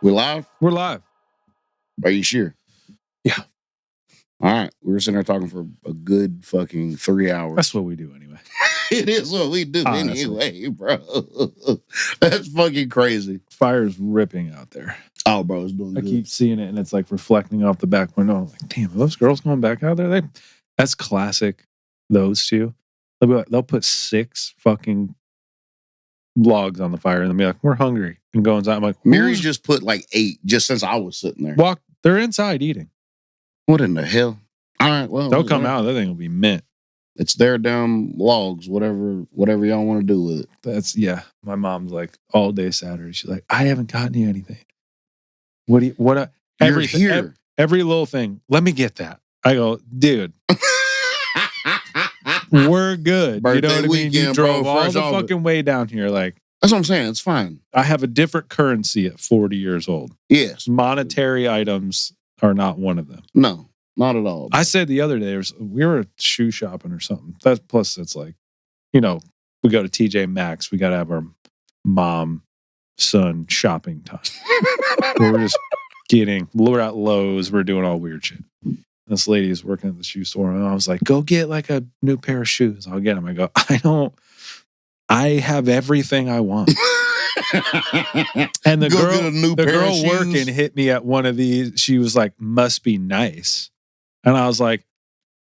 We're live? We're live. Are you sure? Yeah. All right. We were sitting there talking for a good fucking 3 hours. That's what we do anyway. It is what we do Honestly. anyway, bro. That's fucking crazy. Fire's ripping out there. Oh, bro, it's doing I good. keep seeing it, and it's like reflecting off the back window. I'm like, damn, are those girls going back out there? That's classic. Those two. They'll put 6 fucking logs on the fire, and they'll be like, we're hungry. And go inside. I'm like, Mary just put like 8 just since I was sitting there. They're inside eating. What in the hell? All right, well. They'll come out. That thing will be mint. It's their damn logs, whatever y'all want to do with it. My mom's like, all day Saturday. She's like, I haven't gotten you anything. Here. Every little thing. Let me get that. I go, dude. We're good. Birthday you know what I mean? You drove all the off fucking way down here. Like, that's what I'm saying. It's fine. I have a different currency at 40 years old. Yes. Monetary items are not one of them. No, not at all. I said the other day, we were shoe shopping or something. Plus, it's like, we go to TJ Maxx. We got to have our mom, son shopping time. We're at Lowe's. We're doing all weird shit. This lady is working at the shoe store, and I was like, go get like a new pair of shoes. I'll get them. I go, I have everything I want. And the girl working hit me at one of these. She was like, must be nice. And I was like,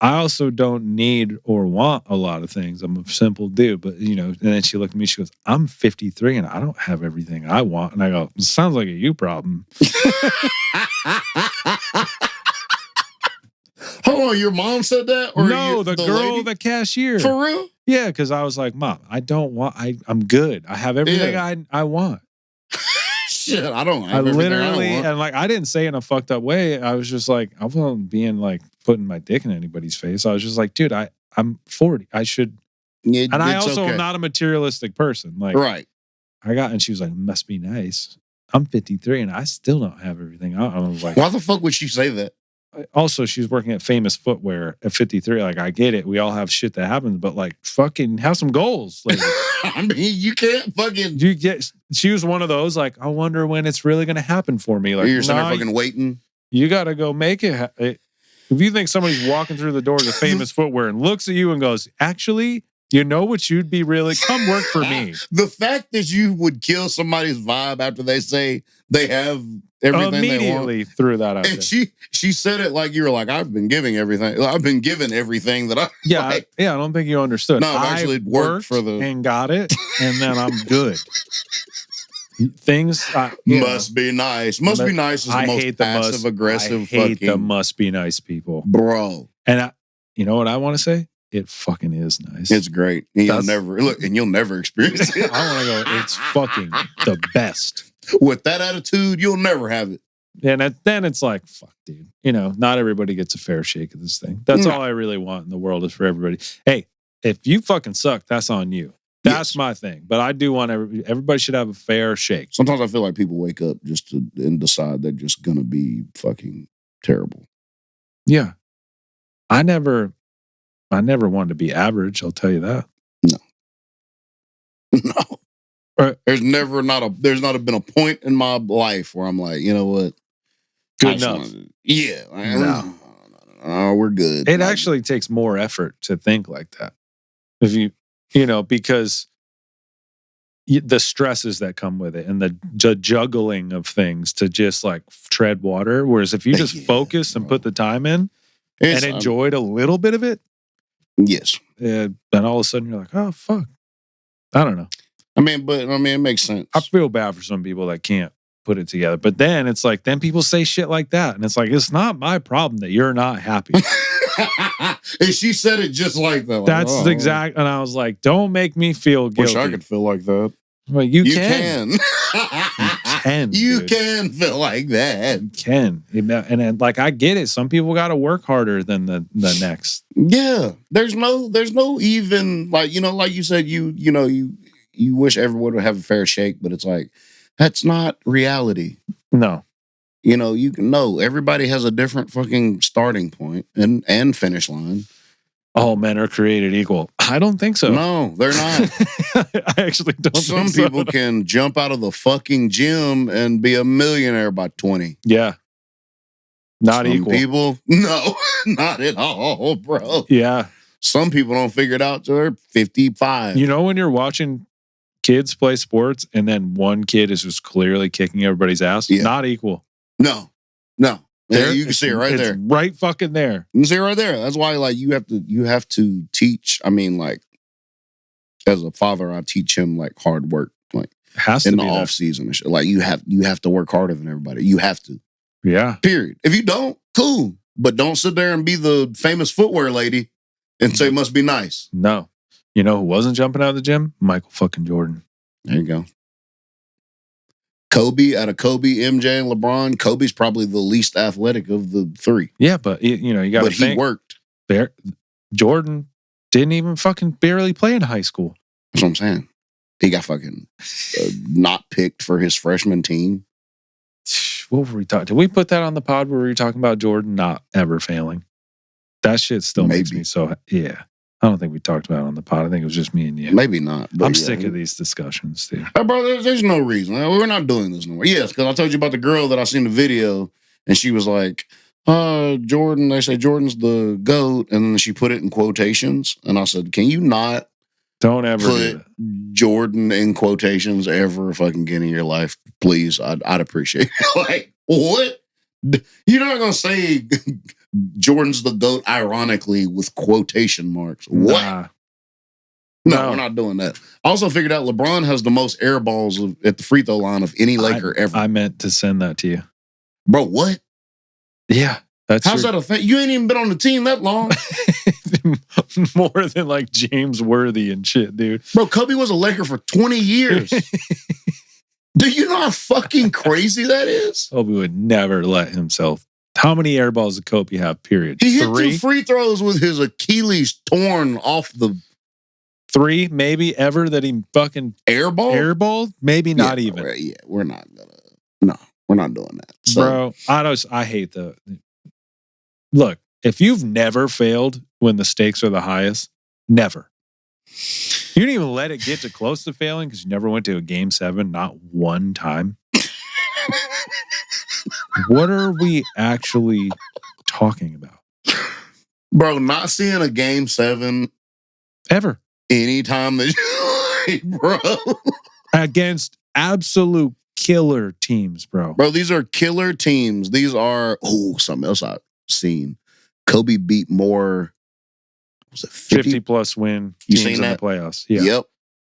I also don't need or want a lot of things. I'm a simple dude. But, and then she looked at me, she goes, I'm 53 and I don't have everything I want. And I go, it sounds like a you problem. Hold on, your mom said that? Or no, the girl, lady? The cashier. For real? Yeah, because I was like, Mom, I don't want, I'm good. I have everything I want. Shit, I don't have everything literally, I want. And like, I didn't say it in a fucked up way. I was just like, I wasn't being like putting my dick in anybody's face. I was just like, dude, I'm 40. I should. Yeah, and I also am not a materialistic person. Like, right. And she was like, must be nice. I'm 53 and I still don't have everything. I was like, why the fuck would she say that? Also, she's working at Famous Footwear at 53. Like, I get it. We all have shit that happens, but like, fucking have some goals. Like, I mean, you can't fucking. She was one of those, like, I wonder when it's really going to happen for me. Like, you're sitting there fucking waiting. You got to go make it. If you think somebody's walking through the doors of Famous Footwear and looks at you and goes, actually, you know what you'd be really? Come work for me. The fact that you would kill somebody's vibe after they say they have everything immediately they want. Threw that out and there. She said it like you were like, I've been given everything that I like. I don't think you understood. No, I've actually worked for and got it, and then I'm good. Things must be nice. Must be nice is the most passive aggressive. I hate the must be nice people, bro. And you know what I want to say? It fucking is nice. It's great. And you'll never experience it. I want to go. It's fucking the best. With that attitude, you'll never have it. And then it's like, fuck, dude. Not everybody gets a fair shake of this thing. That's all I really want in the world is for everybody. Hey, if you fucking suck, that's on you. That's my thing. But I do want everybody should have a fair shake. Sometimes I feel like people wake up and decide they're just gonna be fucking terrible. Yeah, I never wanted to be average. I'll tell you that. No. Right. There's not been a point in my life where I'm like, you know what? Good enough. No, we're good. It actually takes more effort to think like that. If because the stresses that come with it and the juggling of things to just like tread water. Whereas if you just focus and put the time in and enjoyed a little bit of it. Yes. Then all of a sudden you're like, oh, fuck. I don't know. I mean, it makes sense. I feel bad for some people that can't put it together. But then it's like, then people say shit like that. And it's like, it's not my problem that you're not happy. And she said it just like that. Like, that's the exact. And I was like, don't make me feel guilty. Wish I could feel like that. Well, you can. You can feel like that. You can. And like, I get it. Some people got to work harder than the next. Yeah. There's no even like, like you said, you wish everyone would have a fair shake, but it's like, that's not reality. No. Everybody has a different fucking starting point and finish line. all men are created equal. I don't think so. No, they're not. I actually don't Some think people so. can jump out of the fucking gym and be a millionaire by 20. Yeah. Not Some equal. people, no, not at all, bro. Yeah. Some people don't figure it out till they're 55. You know, when you're watching kids play sports and then one kid is just clearly kicking everybody's ass, Yeah. not equal. No. There, You can see it right there. Right fucking there. You can see it right there. That's why, like, you have to teach. I mean, like, as a father, I teach him like hard work, like Has in to the be off season and shit. Like you have to work harder than everybody. You have to. Yeah. Period. If you don't, cool. But don't sit there and be the famous footwear lady and say must be nice. No. You know who wasn't jumping out of the gym? Michael fucking Jordan. There you go. Kobe, out of Kobe, MJ, and LeBron, Kobe's probably the least athletic of the three. Yeah, but you know, you got to But he think. worked. Jordan didn't even fucking barely play in high school. That's what I'm saying. He got fucking not picked for his freshman team. What were we talking? Did we put that on the pod where we were talking about Jordan not ever failing? That shit still makes Maybe. me so. Yeah. I don't think we talked about it on the pod. I think it was just me and you. Maybe not. But I'm yeah. sick of these discussions, dude. Bro, there's no reason. We're not doing this no more. Yes, because I told you about the girl that I seen the video, and she was like, Jordan, they say Jordan's the GOAT, and then she put it in quotations. And I said, can you not Don't ever do put that. Jordan in quotations ever fucking again in your life? Please, I'd appreciate it. Like, what? You're not going to say Jordan's the GOAT ironically with quotation marks. What? Nah. No, we're not doing that. I also figured out LeBron has the most air balls at the free throw line of any Laker ever. I meant to send that to you. Bro, what? Yeah. How's that a thing? You ain't even been on the team that long. More than like James Worthy and shit, dude. Bro, Kobe was a Laker for 20 years. Do you know how fucking crazy that is? Kobe would never let himself. How many air balls did Kobe have, period? He hit 3? 2 free throws with his Achilles torn off the 3, maybe ever that he fucking airballed? Maybe not even. Yeah, we're not gonna. No, we're not doing that. So, bro, I hate the. Look, if you've never failed when the stakes are the highest, never. You didn't even let it get to close to failing because you never went to a game 7, not one time. What are we actually talking about? Bro, not seeing a game 7 ever. Anytime that bro. Against absolute killer teams, bro. Bro, these are killer teams. These are something else I've seen. Kobe beat more. Was it 50 plus win teams in the playoffs? Yeah.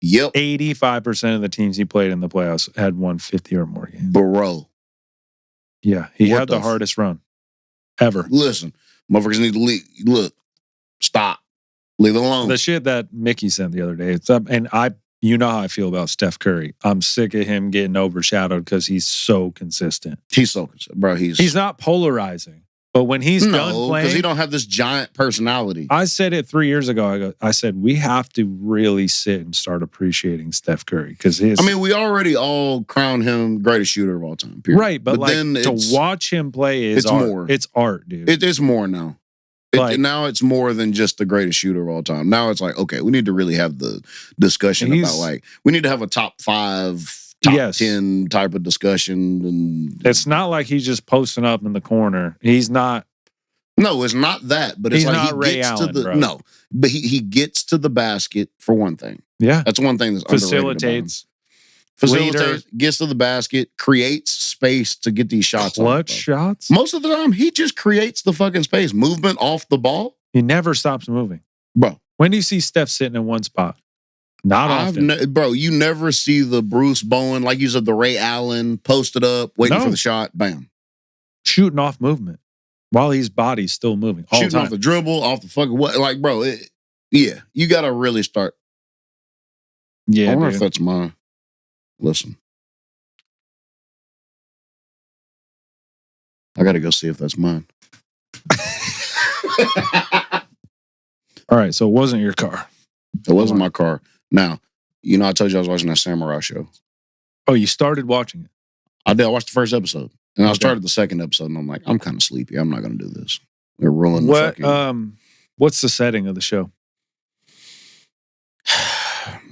Yep. 85% of the teams he played in the playoffs had won 50 or more games. Bro. Yeah, he had the hardest run ever. Listen, motherfuckers need to leave. Look, stop. Leave it alone. The shit that Mickey sent the other day. It's up, and you know how I feel about Steph Curry. I'm sick of him getting overshadowed because he's so consistent. He's so consistent, bro. He's not polarizing, but when he's done playing, because he don't have this giant personality. I said it 3 years ago. I said we have to really sit and start appreciating Steph Curry because his. I mean, we already all crown him greatest shooter of all time. Period. Right, but like then to watch him play is art. More. It's art, dude. It's more now. Now it's more than just the greatest shooter of all time. Now it's like, okay, we need to really have the discussion about like we need to have a top 5, top 10 type of discussion. And it's not like he's just posting up in the corner. He's not. No, it's not that. But it's he's like not he Ray gets Allen, to the bro. but he gets to the basket for one thing. Yeah, that's one thing that's facilitates. Facilitates, gets to the basket, creates space to get these shots. Clutch shots? Most of the time, he just creates the fucking space. Movement off the ball. He never stops moving. Bro. When do you see Steph sitting in one spot? Not often. Bro, you never see the Bruce Bowen, like you said, the Ray Allen, posted up, waiting for the shot, bam. Shooting off movement while his body's still moving. All Shooting the time. off the dribble, off the fucking what? Like, bro, yeah, you got to really start. Yeah, I wonder if that's mine. Listen. I got to go see if that's mine. All right, so it wasn't your car. It wasn't my car. Now, you know, I told you I was watching that Samurai show. Oh, you started watching it? I did. I watched the first episode. And I started the second episode, and I'm like, I'm kind of sleepy. I'm not going to do this. They're ruining the fucking... What's the setting of the show?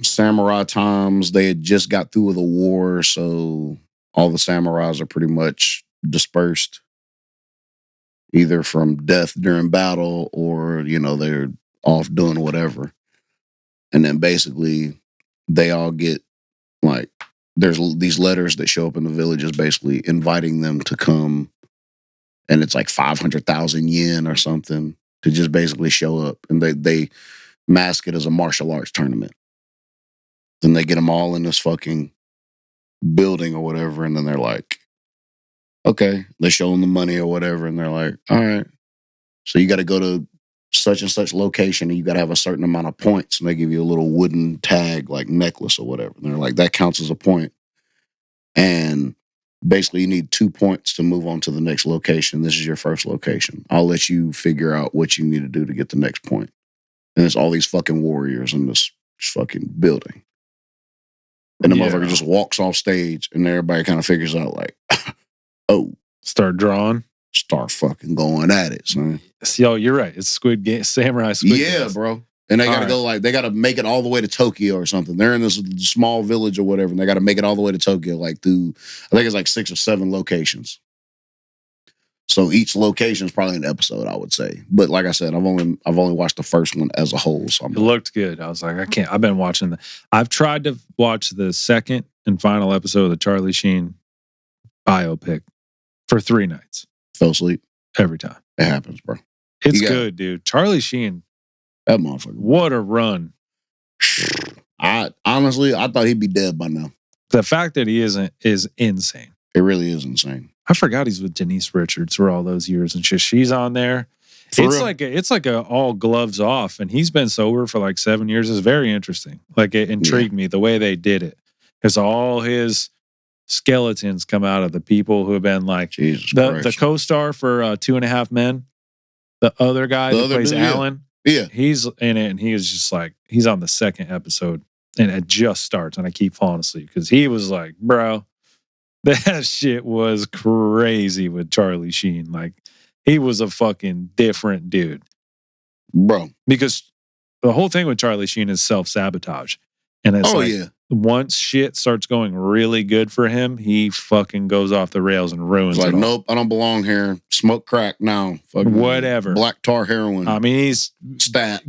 Samurai times. They had just got through with a war, so all the samurais are pretty much dispersed, either from death during battle or they're off doing whatever. And then basically they all get like there's these letters that show up in the villages, basically inviting them to come, and it's like 500,000 yen or something to just basically show up, and they mask it as a martial arts tournament. Then they get them all in this fucking building or whatever, and then they're like, okay, they show them the money or whatever, and they're like, all right, so you got to go to such and such location, and you got to have a certain amount of points, and they give you a little wooden tag like necklace or whatever. And they're like, that counts as a point, and basically you need 2 points to move on to the next location. This is your first location. I'll let you figure out what you need to do to get the next point. And it's all these fucking warriors in this fucking building. And the motherfucker just walks off stage, and everybody kind of figures out like, oh, start drawing, start fucking going at it, son. Yo, you're right. It's Squid Game, Samurai Squid Game. Yeah, bro. And they got to go they got to make it all the way to Tokyo or something. They're in this small village or whatever, and they got to make it all the way to Tokyo, like through, I think it's like 6 or 7 locations. So each location is probably an episode, I would say. But like I said, I've only watched the first one as a whole. So it looked good. I was like, I can't. I've been watching I've tried to watch the second and final episode of the Charlie Sheen biopic for 3 nights. Fell asleep every time. It happens, bro. It's good, dude. Charlie Sheen. That motherfucker. What a run. I thought he'd be dead by now. The fact that he isn't is insane. It really is insane. I forgot he's with Denise Richards for all those years and shit. She's on there. It's like a all gloves off, and he's been sober for like 7 years. It's very interesting. Like, it intrigued me the way they did it, because all his skeletons come out of the people who have been like the co-star for 2.5 Men, the other guy that plays Alan. Yeah, he's in it, and he was just like, he's on the second episode, and it just starts, and I keep falling asleep because he was like, bro, that shit was crazy with Charlie Sheen. Like, he was a fucking different dude, bro. Because the whole thing with Charlie Sheen is self-sabotage, and it's once shit starts going really good for him, he fucking goes off the rails and ruins it. Nope, I don't belong here. Smoke crack now. Fucking whatever. Black tar heroin. I mean,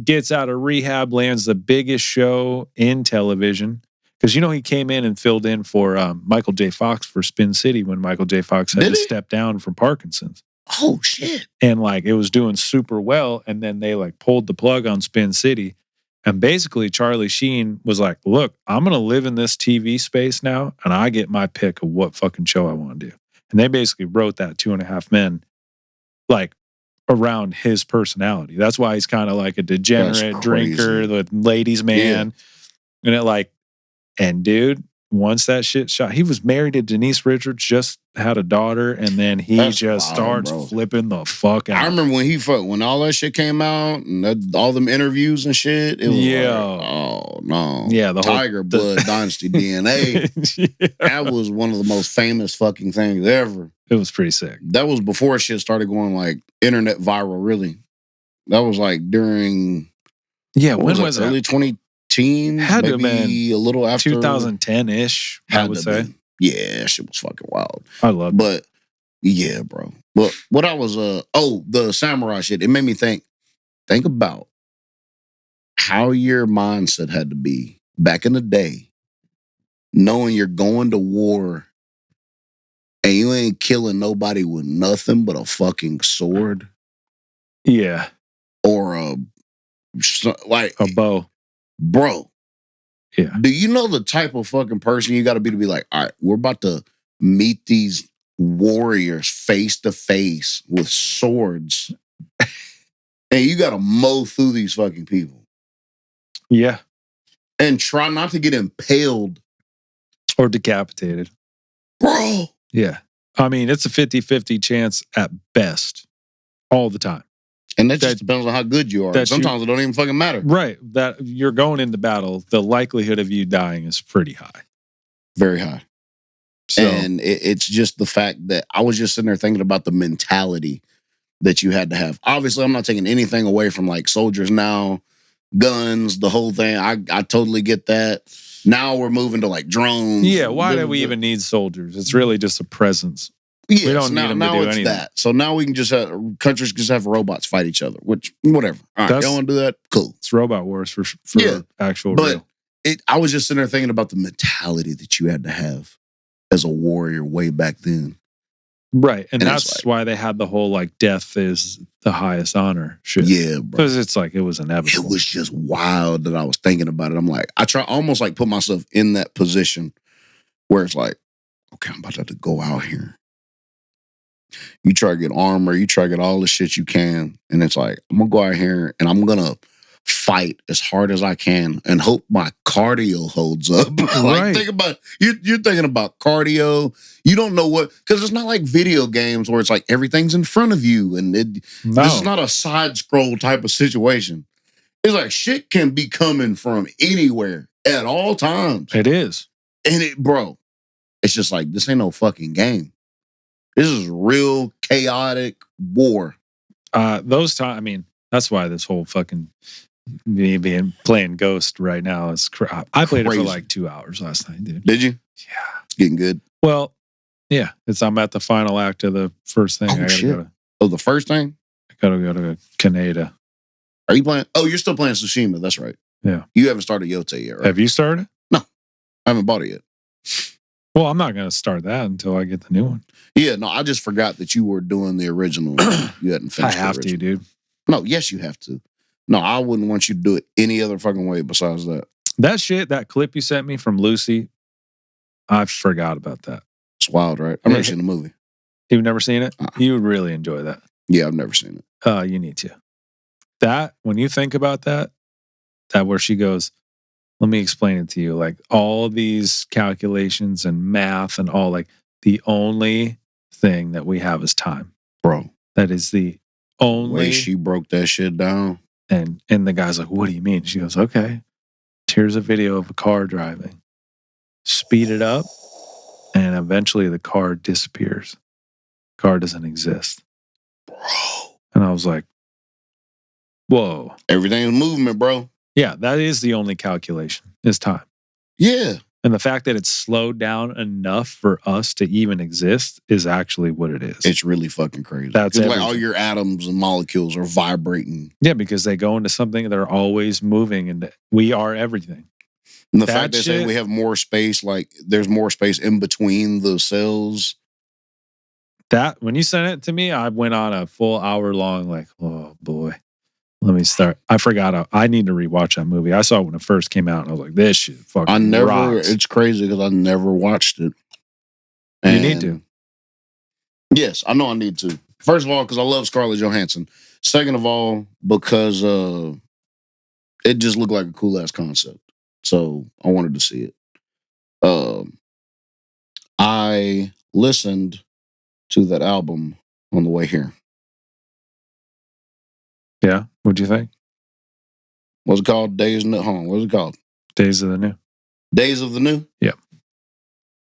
gets out of rehab, lands the biggest show in television. Because, he came in and filled in for Michael J. Fox for Spin City when Michael J. Fox had to step down from Parkinson's. Oh, shit. And it was doing super well. And then they pulled the plug on Spin City. And basically, Charlie Sheen was like, look, I'm going to live in this TV space now, and I get my pick of what fucking show I want to do. And they basically wrote that 2.5 Men around his personality. That's why he's kind of like a degenerate drinker, the ladies' man. Yeah. And dude, once that shit shot, he was married to Denise Richards, just had a daughter, and then he starts flipping the fuck out. I remember when all that shit came out and all them interviews and shit. It was oh no, the Tiger Blood Dynasty DNA. That was one of the most famous fucking things ever. It was pretty sick. That was before shit started going internet viral. Really, that was during when was it? Early 2010s, had to maybe a little after 2010-ish, I would say. Yeah, shit was fucking wild. I love it. But yeah, bro. But what I was the samurai shit, it made me think about how your mindset had to be back in the day, knowing you're going to war and you ain't killing nobody with nothing but a fucking sword. Yeah. Or a bow. Bro. Yeah. Do you know the type of fucking person you got to be like, all right, we're about to meet these warriors face to face with swords, and you got to mow through these fucking people. Yeah. And try not to get impaled. Or decapitated. Bro. Yeah. I mean, it's a 50-50 chance at best all the time. And that just depends on how good you are. Sometimes it don't even fucking matter. Right. That you're going into battle, the likelihood of you dying is pretty high. Very high. So, and it's just the fact that I was just sitting there thinking about the mentality that you had to have. Obviously, I'm not taking anything away from like soldiers now, guns, the whole thing. I totally get that. Now we're moving to like drones. Yeah, why do we even need soldiers? It's really just a presence. We don't need them to do anything. That. So now we can just have countries just have robots fight each other, which whatever. All right, y'all want to do that? Cool. It's robot wars for actual real. I was just sitting there thinking about the mentality that you had to have as a warrior way back then. Right. And that's like, why they had the whole like death is the highest honor shit. Yeah, bro. Because it's like it was inevitable. It was just wild that I was thinking about it. I'm like, I try almost like put myself in that position where it's like, okay, I'm about to have to go out here. You try to get armor, you try to get all the shit you can. And it's like, I'm going to go out here and I'm going to fight as hard as I can and hope my cardio holds up. Like, think about, you're thinking about cardio. You don't know what, because it's not like video games where it's like everything's in front of you. And this is not a side scroll type of situation. It's like shit can be coming from anywhere at all times. It is. And bro, it's just like, this ain't no fucking game. This is real chaotic war. Those times, I mean, that's why this whole fucking me being playing Ghost right now is crap. I played it for like 2 hours last night, dude. Did you? Yeah. It's getting good. Well, yeah. I'm at the final act of the first thing. The first thing? I gotta go to Canada. Are you playing? Oh, you're still playing Tsushima. That's right. Yeah. You haven't started Yote yet, right? Have you started? No. I haven't bought it yet. Well, I'm not going to start that until I get the new one. Yeah, no, I just forgot that you were doing the original. You hadn't finished. I have to, dude. No, yes, you have to. No, I wouldn't want you to do it any other fucking way besides that. That shit, that clip you sent me from Lucy, I forgot about that. It's wild, right? I've never seen the movie. You've never seen it? You would really enjoy that. Yeah, I've never seen it. You need to. That, when you think about that where she goes, let me explain it to you. Like all these calculations and math and all, like the only thing that we have is time. Bro. That is the only. The way she broke that shit down. And the guy's like, what do you mean? She goes, okay, here's a video of a car driving. Speed it up. And eventually the car disappears. Car doesn't exist. Bro. And I was like, whoa. Everything is movement, bro. Yeah, that is the only calculation, is time. Yeah. And the fact that it's slowed down enough for us to even exist is actually what it is. It's really fucking crazy. That's like all your atoms and molecules are vibrating. Yeah, because they go into something, they're always moving, and we are everything. And the fact they say we have more space, like there's more space in between the cells. That, when you sent it to me, I went on a full hour long, like, oh boy. Let me start. I forgot. I need to rewatch that movie. I saw it when it first came out, and I was like, "This shit fucking rocks." It's crazy because I never watched it. And you need to. Yes, I know I need to. First of all, because I love Scarlett Johansson. Second of all, because it just looked like a cool ass concept. So I wanted to see it. I listened to that album on the way here. Yeah, what'd you think? What's it called? What's it called? Days of the New. Days of the New? Yeah.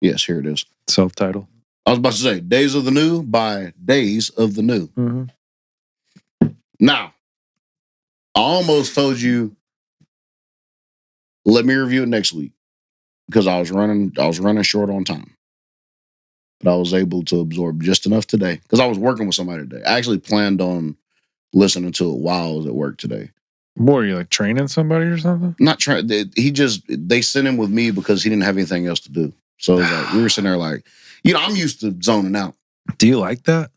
Yes, here it is. Self-titled. I was about to say, Days of the New by Days of the New. Mm-hmm. Now, I almost told you, let me review it next week because I was running short on time. But I was able to absorb just enough today because I was working with somebody today. I actually planned on listening to it while I was at work today. What, are you like training somebody or something? Not trying. They sent him with me because he didn't have anything else to do. So it was like, we were sitting there like, I'm used to zoning out. Do you like that?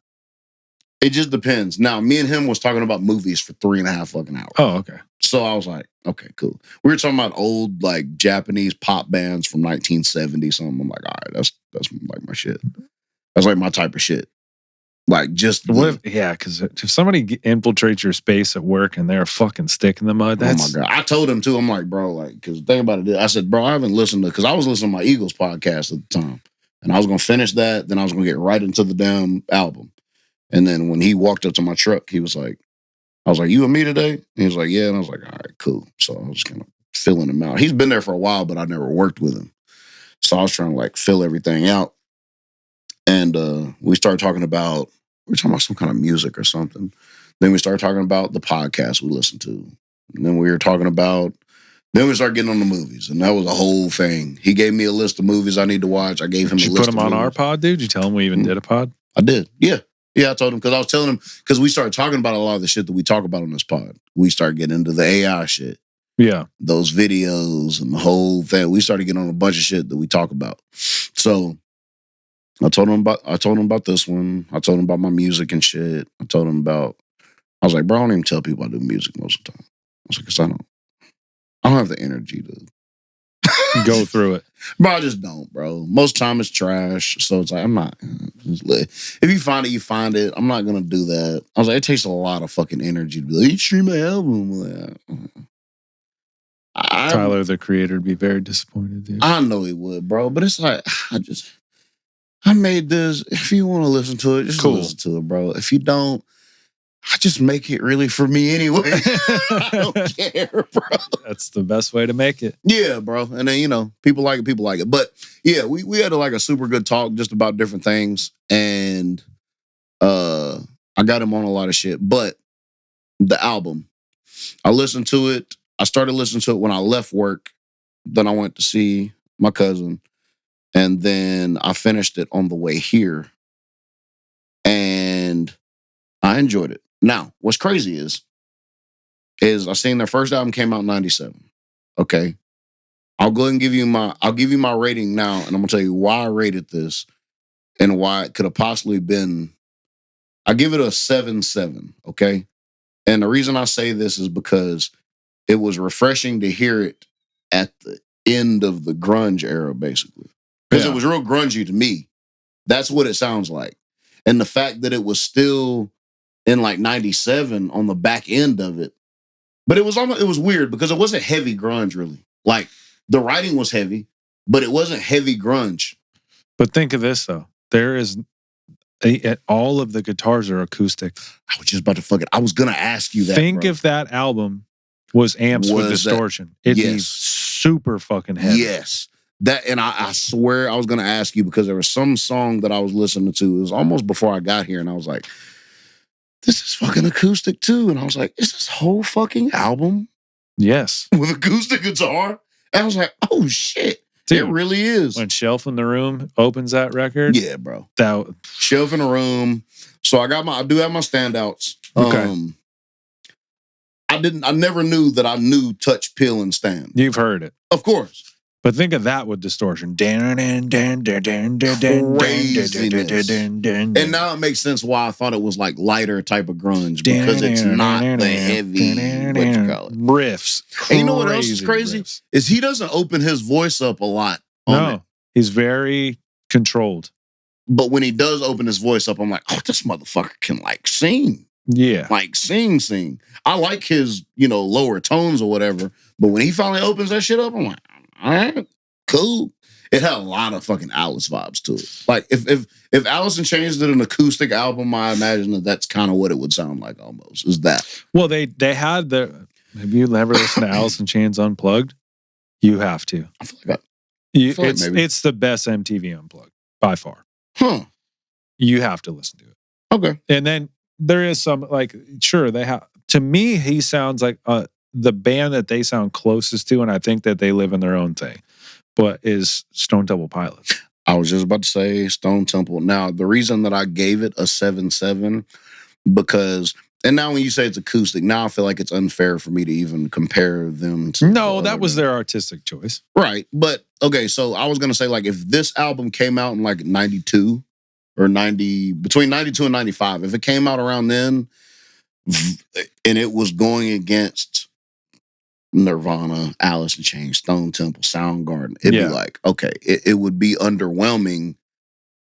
It just depends. Now, me and him was talking about movies for 3.5 fucking hours. Oh, okay. So I was like, okay, cool. We were talking about old like Japanese pop bands from 1970 something. I'm like, all right, that's like my shit. That's like my type of shit. Like just because if somebody infiltrates your space at work and they're a fucking stick in the mud, that's... Oh my God. I told him too, I'm like, bro, like, because the thing about it, I said, bro, I haven't listened to, because I was listening to my Eagles podcast at the time. And I was going to finish that. Then I was going to get right into the damn album. And then when he walked up to my truck, I was like, you and me today? And he was like, yeah. And I was like, all right, cool. So I was kind of filling him out. He's been there for a while, but I never worked with him. So I was trying to like fill everything out. And we started talking about were talking about some kind of music or something. Then we started talking about the podcast we listened to. And then we were talking about, then we started getting on the movies, and that was a whole thing. He gave me a list of movies I need to watch. I gave him Did a you list put him of on movies. our pod, dude? Did you tell him we even did a pod? I did. Yeah. Yeah, I told him because I was telling him, because we started talking about a lot of the shit that we talk about on this pod. We started getting into the AI shit, Yeah. those videos and the whole thing. We started getting on a bunch of shit that we talk about. So I told him about this one. I told him about my music and shit. I was like, bro, I don't even tell people I do music most of the time. I was like, because I don't have the energy to Go through it. Bro, I just don't, bro. Most time it's trash. So it's like, I'm not. If you find it, you find it. I'm not going to do that. I was like, it takes a lot of fucking energy to be like, you stream my album. Tyler, the creator, would be very disappointed, dude. I know he would, bro. But it's like, I made this. If you want to listen to it, just listen to it, bro. If you don't, I just make it really for me anyway. I don't care, bro. That's the best way to make it. Yeah, bro. And then, people like it. But yeah, we had a super good talk just about different things. And I got him on a lot of shit. But the album, I listened to it. I started listening to it when I left work. Then I went to see my cousin. And then I finished it on the way here. And I enjoyed it. Now, what's crazy is I seen their first album came out in 97. Okay. I'll go ahead and give you my rating now, and I'm gonna tell you why I rated this and why it could have possibly been. I give it a 7.7, okay? And the reason I say this is because it was refreshing to hear it at the end of the grunge era, basically. Because it was real grungy to me. That's what it sounds like. And the fact that it was still in like 97 on the back end of it. But it was weird because it wasn't heavy grunge, really. Like, the writing was heavy, but it wasn't heavy grunge. But think of this, though. There is all of the guitars are acoustic. I was just about to I was going to ask you that, Think bro. if that album was amps with distortion. It'd be super fucking heavy. Yes. And I swear I was going to ask you because there was some song that I was listening to. It was almost before I got here, and I was like, this is fucking acoustic too. And I was like, is this whole fucking album? Yes. With acoustic guitar? And I was like, oh shit. Dude, it really is. When Shelf in the Room opens that record. Yeah, bro. That Shelf in the Room. So I do have my standouts. Okay. I never knew that I knew Touch, Peel, and Stand. You've heard it. Of course. But think of that with distortion. Craziness. And now it makes sense why I thought it was like lighter type of grunge because it's not the heavy, what you call it. Riffs. And you know what else is crazy? Riffs. Is he doesn't open his voice up a lot. No, he's very controlled. But when he does open his voice up, I'm like, oh, this motherfucker can like sing. Yeah. Like sing. I like his, lower tones or whatever. But when he finally opens that shit up, I'm like, all right, cool. It had a lot of fucking Alice vibes to it. Like if Allison changed it an acoustic album, I imagine that's kind of what it would sound like almost. Is that? Well, they had the. Have you ever listened to Alice in Chains Unplugged? You have to. I feel like it's the best MTV Unplugged by far. Huh. You have to listen to it. Okay. And then there is some sure they have. To me, he sounds like the band that they sound closest to, and I think that they live in their own thing, but is Stone Temple Pilots. I was just about to say Stone Temple. Now, the reason that I gave it a 7.7 because, and now when you say it's acoustic, now I feel like it's unfair for me to even compare them to. No, that was their artistic choice. Right. But, okay, so I was going to say, like, if this album came out in, like, 92 or 90, between 92 and 95, if it came out around then and it was going against Nirvana, Alice in Chains, Stone Temple, Soundgarden, it'd be like, okay, it would be underwhelming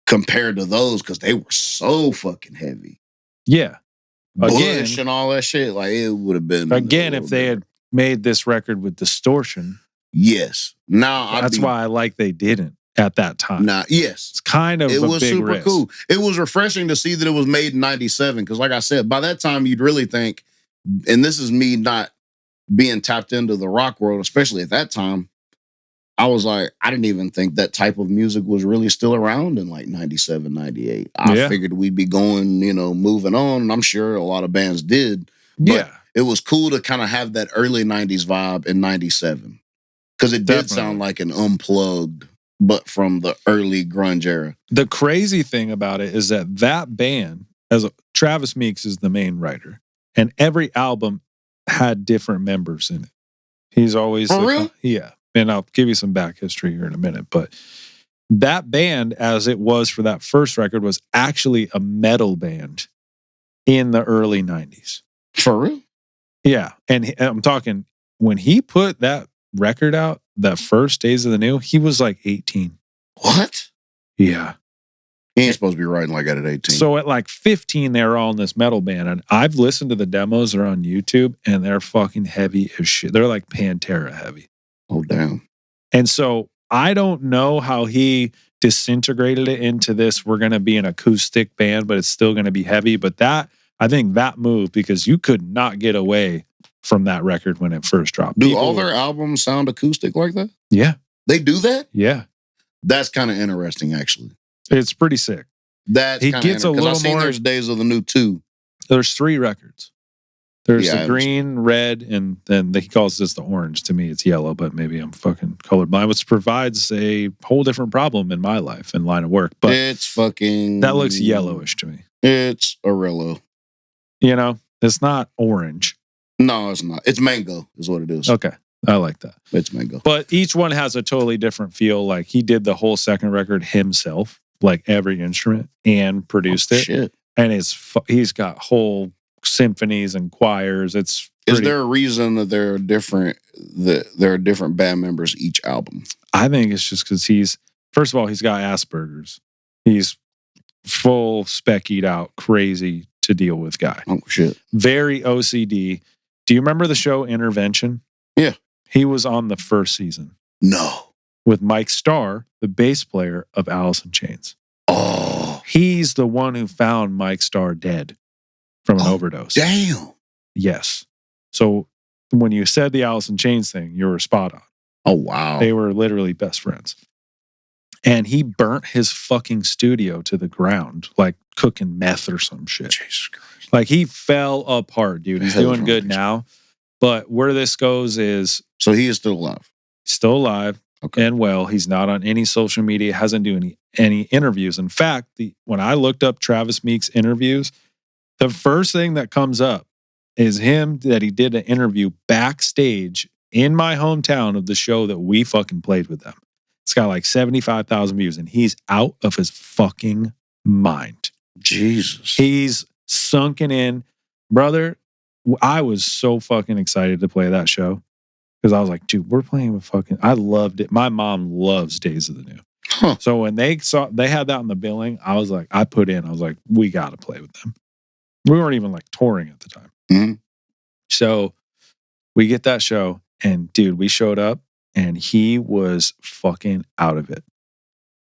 compared to those because they were so fucking heavy. Yeah. Bush and all that shit. Like, it would have been. Again, if they had made this record with distortion. Yes. Now, that's why I like they didn't at that time. Yes. It's kind of it a was big super risk. Cool. It was refreshing to see that it was made in 97 because, like I said, by that time, you'd really think, and this is me not being tapped into the rock world, especially at that time, I was like, I didn't even think that type of music was really still around in like 97, 98. I Yeah. figured we'd be going, moving on. And I'm sure a lot of bands did. But Yeah. it was cool to kind of have that early 90s vibe in 97. Because it did sound Definitely. like an unplugged, but from the early grunge era. The crazy thing about it is that band, Travis Meeks is the main writer, and every album had different members in it. He's always For real? yeah. And I'll give you some back history here in a minute, but that band, as it was for that first record, was actually a metal band in the early 90s. For real? Yeah. And I'm talking when he put that record out, that first Days of the New, he was like 18. What? Yeah. He ain't supposed to be writing like that at 18. So at like 15, they were all in this metal band. And I've listened to the demos, they're on YouTube, and they're fucking heavy as shit. They're like Pantera heavy. Oh, damn. And so I don't know how he disintegrated it into this. We're going to be an acoustic band, but it's still going to be heavy. But I think that moved because you could not get away from that record when it first dropped. Do all their albums sound acoustic like that? Yeah. They do that? Yeah. That's kind of interesting, actually. It's pretty sick. He gets a little more. I've seen there's Days of the New too. There's 3 records. There's Yeah, the green, red, and then he calls this the orange. To me, it's yellow, but maybe I'm fucking colorblind, which provides a whole different problem in my life and line of work. But it's fucking... that looks yellowish to me. It's Orello. It's not orange. No, it's not. It's mango is what it is. Okay. I like that. It's mango. But each one has a totally different feel. Like he did the whole second record himself, like every instrument, and produced it. Shit. And he's got whole symphonies and choirs. Is there a reason that there are different band members each album? I think it's just because first of all, he's got Asperger's. He's full speckied out, crazy to deal with guy. Oh, shit. Very OCD. Do you remember the show Intervention? Yeah. He was on the first season. No. With Mike Starr, the bass player of Alice in Chains. Oh. He's the one who found Mike Starr dead from an overdose. Damn. Yes. So when you said the Alice in Chains thing, you were spot on. Oh, wow. They were literally best friends. And he burnt his fucking studio to the ground, like cooking meth or some shit. Jesus Christ. Like he fell apart, dude. He's doing good now. But where this goes is... So he is still alive? Still alive. Okay. And well, he's not on any social media, hasn't done any interviews. In fact, when I looked up Travis Meeks interviews, the first thing that comes up is him that he did an interview backstage in my hometown of the show that we fucking played with them. It's got like 75,000 views and he's out of his fucking mind. Jesus. He's sunken in. Brother, I was so fucking excited to play that show because I was like, dude, we're playing with I loved it. My mom loves Days of the New. Huh. So when they had that on the billing, I was like, we got to play with them. We weren't even like touring at the time. Mm-hmm. So we get that show and dude, we showed up and he was fucking out of it.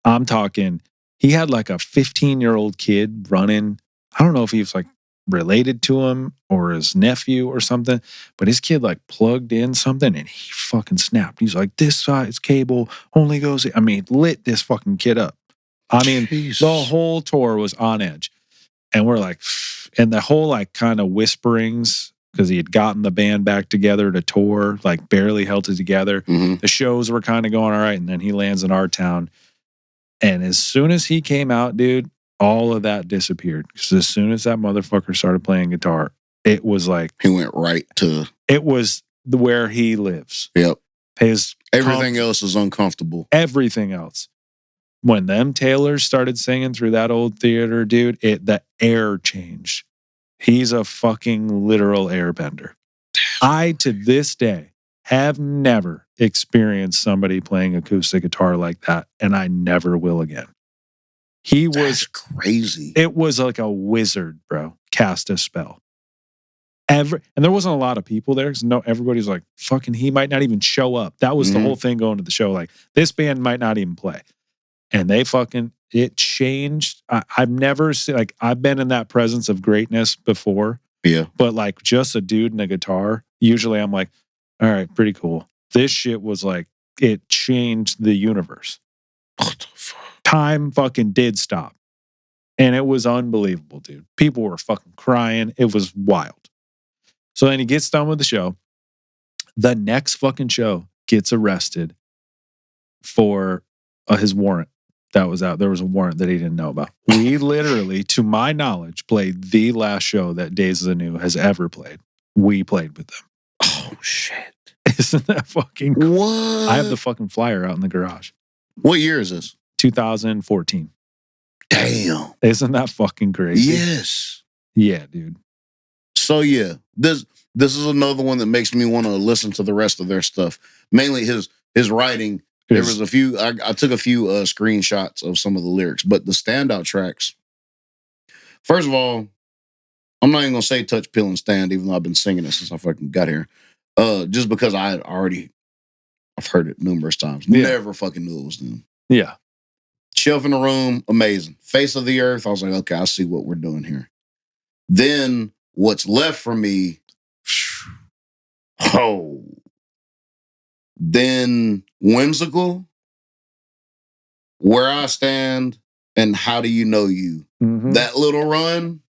I'm talking, he had like a 15-year-old kid running. I don't know if he was like related to him or his nephew or something, but his kid like plugged in something and he fucking snapped. He's like, this size cable only goes... lit this fucking kid up. Jesus. The whole tour was on edge. And we're like, and the whole like kind of whisperings, because he had gotten the band back together to tour, like barely held it together. Mm-hmm. The shows were kind of going all right. And then he lands in our town. And as soon as he came out, dude, all of that disappeared. Because as soon as that motherfucker started playing guitar, it was like... He went right to... It was where he lives. Yep. Everything else is uncomfortable. Everything else. When them Taylors started singing through that old theater, dude, the air changed. He's a fucking literal airbender. I, to this day, have never experienced somebody playing acoustic guitar like that, and I never will again. That's crazy. It was like a wizard, bro. Cast a spell. And there wasn't a lot of people there because everybody's like, fucking, he might not even show up. That was the whole thing going to the show. Like, this band might not even play. And it changed. I've never seen, like, I've been in that presence of greatness before. Yeah. But like just a dude and a guitar, usually I'm like, all right, pretty cool. This shit was like it changed the universe. What the fuck? Time fucking did stop. And it was unbelievable, dude. People were fucking crying. It was wild. So then he gets done with the show. The next fucking show gets arrested for his warrant that was out. There was a warrant that he didn't know about. We literally, to my knowledge, played the last show that Days of the New has ever played. We played with them. Oh, shit. Isn't that fucking cool? What? I have the fucking flyer out in the garage. What year is this? 2014. Damn. Isn't that fucking crazy? Yes. Yeah, dude. So yeah, this is another one that makes me want to listen to the rest of their stuff. Mainly his writing. There was a few. I took a few screenshots of some of the lyrics, but the standout tracks. First of all, I'm not even gonna say "Touch, Peel, and Stand," even though I've been singing it since I fucking got here. Just because I've heard it numerous times. Yeah. Never fucking knew it was them. Yeah. Shelf in the Room, amazing. Face of the Earth, I was like, okay, I see what we're doing here. Then what's left for me? Oh. Then Whimsical, Where I Stand, and How Do You Know You? Mhm. That little run,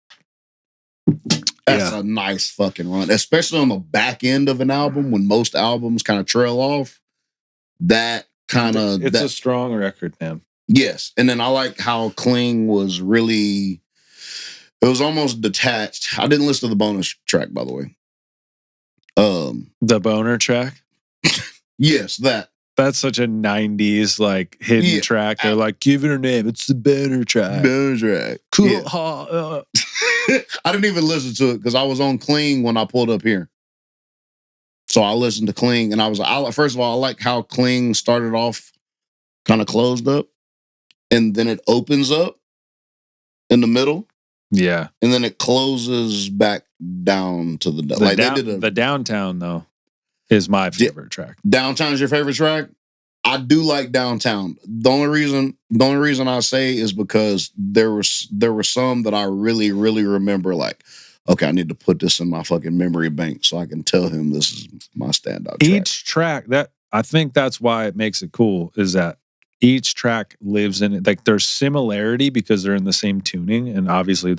that's Yeah. a nice fucking run, especially on the back end of an album when most albums kind of trail off. That kind of It's a strong record, man. yes. And then I like how Kling was really, it was almost detached. I didn't listen to the bonus track, by the way. The boner track. Yes, that. That's such a 90s like hidden Yeah. track. They're like, give it a name. It's the boner track. Bonus track. Cool. Yeah. I didn't even listen to it because I was on Kling when I pulled up here. So I listened to Kling and I was first of all, I like how Kling started off kind of closed up and then it opens up in the middle. Yeah. And then it closes back down to the They did the Downtown though is my favorite track. Downtown's your favorite track? I do like Downtown. The only reason I say is because there were some that I really, really remember like, okay, I need to put this in my fucking memory bank so I can tell him this is my standout track. Each track that I think that's why it makes it cool is that each track lives in it. Like there's similarity because they're in the same tuning, and obviously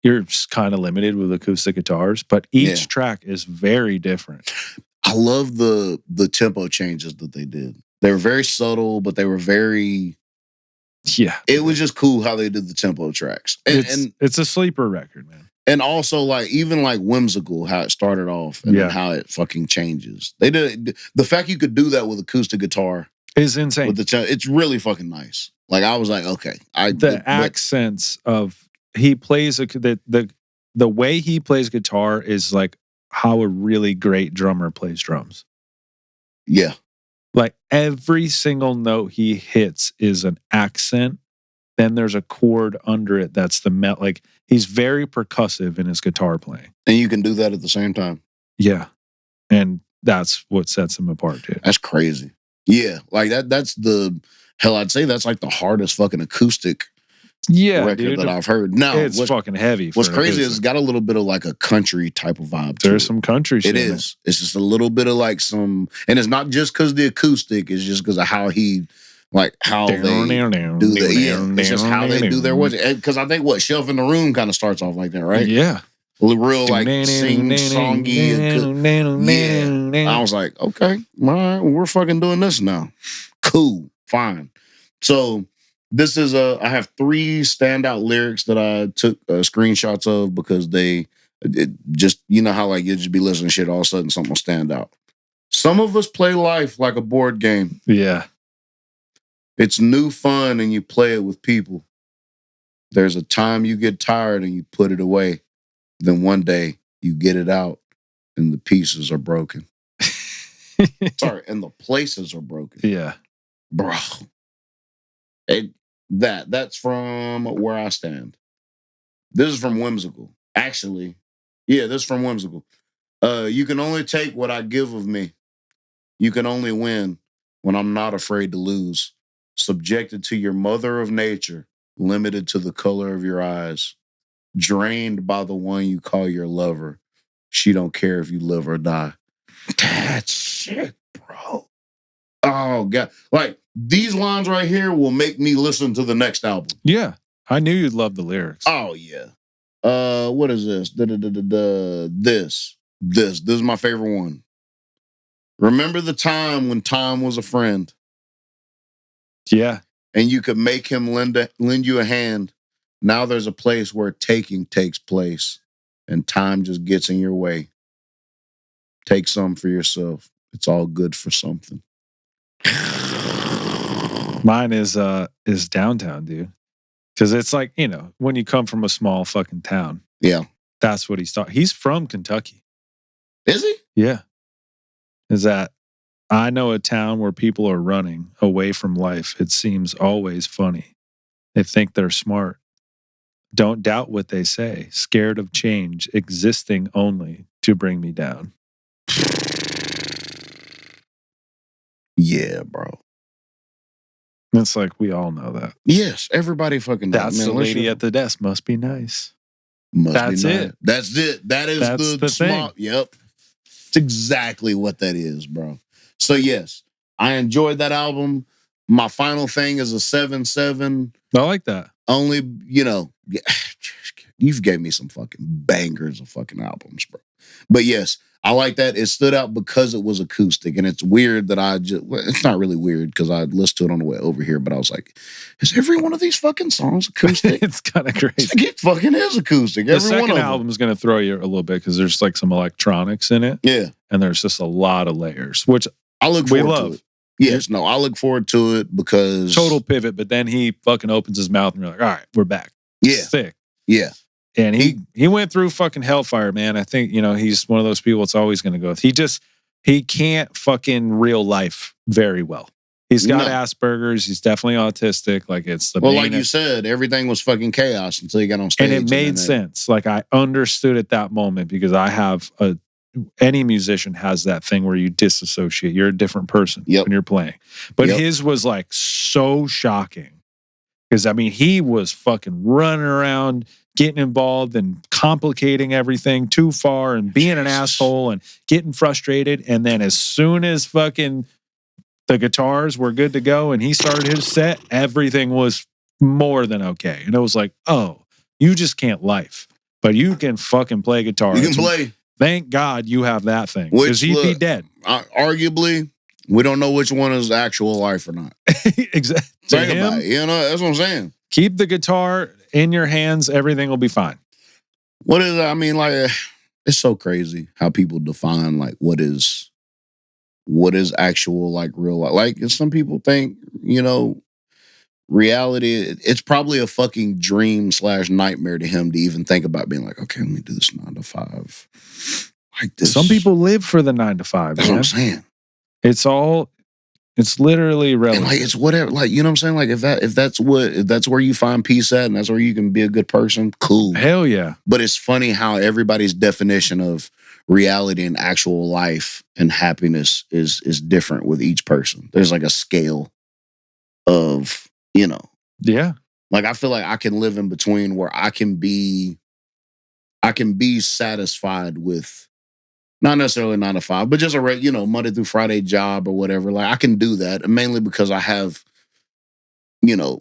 you're kind of limited with acoustic guitars, but each track is very different. I love the tempo changes that they did. They were very subtle, but they were very. Yeah, it was just cool how they did the tempo tracks, and it's a sleeper record, man. And also, like even like Whimsical, how it started off, and then how it fucking changes. They did the fact you could do that with acoustic guitar is insane. With it's really fucking nice. Like I was like, okay, accents of he plays the way he plays guitar is like how a really great drummer plays drums. Yeah. Like every single note he hits is an accent. Then there's a chord under it that's the like he's very percussive in his guitar playing. And you can do that at the same time. Yeah. And that's what sets him apart, dude. That's crazy. Yeah. Like that's I'd say that's like the hardest fucking acoustic record that I've heard. Now it's fucking heavy. What's crazy is it's got a little bit of like a country type of vibe. There's some country shit. It is. It's just a little bit of like some, and it's not just because the acoustic, it's just because of how he, like how they do it's just how they do their words. Because I think Shelf in the Room kind of starts off like that, right? Yeah. Real like sing-songy. Yeah. I was like, okay, all right, we're fucking doing this now. Cool, fine. So this is I have 3 standout lyrics that I took screenshots of because it just, you know how like you just be listening to shit, all of a sudden something will stand out. Some of us play life like a board game. Yeah. It's new fun and you play it with people. There's a time you get tired and you put it away. Then one day you get it out and the pieces are broken. Sorry, and the places are broken. Yeah. Bro. That's from Where I Stand. This is from Whimsical. Actually, yeah, this is from Whimsical. You can only take what I give of me. You can only win when I'm not afraid to lose. Subjected to your mother of nature, limited to the color of your eyes, drained by the one you call your lover. She don't care if you live or die. That shit, bro. Oh God, like these lines right here will make me listen to the next album. Yeah, I knew you'd love the lyrics. Oh yeah. What is this? This is my favorite one. Remember the time when time was a friend Yeah, and you could make him lend you a hand. Now there's a place where taking takes place and time just gets in your way. Take some for yourself. It's all good for something. mine is Downtown, dude. Because it's like, you know, when you come from a small fucking town, Yeah. that's what he's talking. He's from Kentucky. Is he? Yeah. Is that I know a town where people are running away from life. It seems always funny. They think they're smart. Don't doubt what they say. Scared of change, existing only to bring me down. Yeah, bro. It's like we all know that. Yes, everybody fucking knows. That's the lady at the desk. Must be nice. That's it. That's it. That is That's the small. thing. Yep. It's exactly what that is, bro. So yes, I enjoyed that album. My final thing is a 7-7. I like that. Only, you know, you've gave me some fucking bangers of fucking albums, bro. But yes, I like that. It stood out because it was acoustic. And it's weird that it's not really weird because I listened to it on the way over here, but I was like, is every one of these fucking songs acoustic? It's kind of crazy. It fucking is acoustic. The second album is going to throw you a little bit because there's like some electronics in it. Yeah. And there's just a lot of layers, which I look forward to it. Yes, no, I look forward to it because total pivot, but then he fucking opens his mouth and you're like, all right, we're back. Yeah. Sick. Yeah. And he went through fucking hellfire, man. I think, you know, he's one of those people that's always going to go. He can't fucking real life very well. He's got Asperger's. He's definitely autistic. Like it's the well, like you said, everything was fucking chaos until you got on stage. And it made sense. Like I understood at that moment because I have any musician has that thing where you disassociate. You're a different person when you're playing. But his was like so shocking. Because I mean, he was fucking running around, getting involved and complicating everything too far and being an asshole and getting frustrated. And then as soon as fucking the guitars were good to go and he started his set, everything was more than okay. And it was like, oh, you just can't life. But you can fucking play guitar. You can play. Thank God you have that thing. Because he'd be dead. Arguably, we don't know which one is actual life or not. Exactly. Think about it. You know, that's what I'm saying. Keep the guitar in your hands. Everything will be fine. What is, I mean, like, it's so crazy how people define, like, what is actual, like, real life. Like, some people think, you know, reality, it's probably a fucking dream / nightmare to him to even think about being like, okay, let me do this 9 to 5. Like this. Some people live for the 9 to 5. That's what I'm saying. It's literally relevant. And like it's whatever, like you know what I'm saying. Like if that's where you find peace at, and that's where you can be a good person, cool. Hell yeah. But it's funny how everybody's definition of reality and actual life and happiness is different with each person. There's like a scale of, you know. Yeah. Like I feel like I can live in between where I can be satisfied with not necessarily 9 to 5, but just a Monday through Friday job or whatever. Like I can do that, mainly because I have,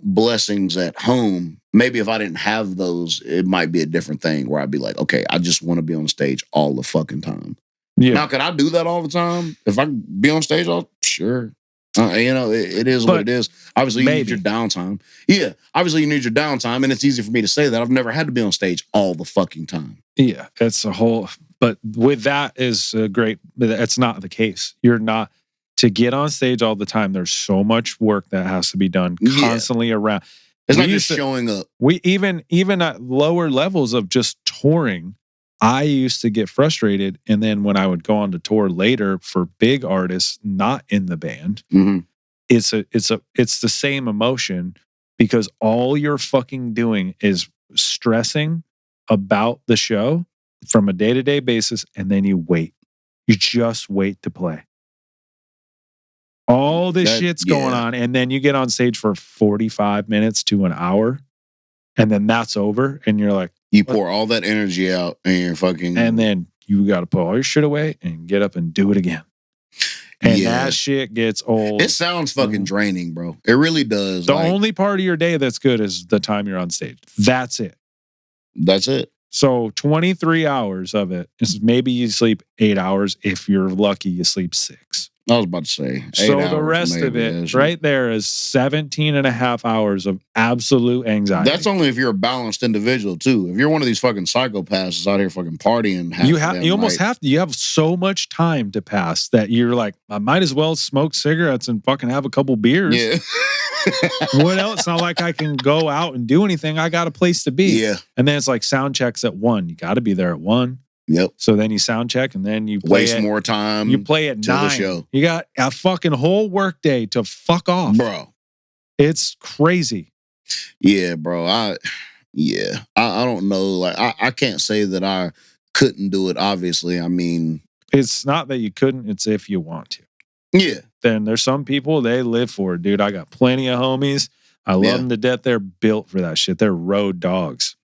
blessings at home. Maybe if I didn't have those, it might be a different thing where I'd be like, okay, I just want to be on stage all the fucking time. Yeah. Now, could I do that all the time? If I be on stage, sure. It is what it is. Obviously, you need your downtime. Yeah, obviously, you need your downtime, and it's easy for me to say that. I've never had to be on stage all the fucking time. Yeah, it's a whole... But with that is great. That's not the case. You're not... To get on stage all the time, there's so much work that has to be done constantly around. It's not just showing up. We even at lower levels of just touring, I used to get frustrated. And then when I would go on to tour later for big artists, not in the band, it's the same emotion because all you're fucking doing is stressing about the show from a day-to-day basis. And then you wait. You just wait to play. All this shit's going on. And then you get on stage for 45 minutes to an hour. And then that's over. And you're like, you pour all that energy out and you're fucking... And then you got to put all your shit away and get up and do it again. And Yeah. that shit gets old. It sounds fucking draining, bro. It really does. The only part of your day that's good is the time you're on stage. That's it. That's it. So 23 hours of it is maybe you sleep 8 hours. If you're lucky, you sleep 6. I was about to say. So the rest of it right there is 17 and a half hours of absolute anxiety. That's only if you're a balanced individual, too. If you're one of these fucking psychopaths out here fucking partying, you almost have to. You have so much time to pass that you're like, I might as well smoke cigarettes and fucking have a couple beers. Yeah. What else? It's not like I can go out and do anything. I got a place to be. Yeah. And then it's like sound checks at 1. You got to be there at 1. Yep. So then you sound check and then you play waste more time. You play at 9. The show. You got a fucking whole work day to fuck off, bro. It's crazy. Yeah, bro. I don't know. Like I can't say that I couldn't do it. Obviously, I mean, it's not that you couldn't. It's if you want to. Yeah. Then there's some people, they live for it, dude. I got plenty of homies. I love them to death. They're built for that shit. They're road dogs.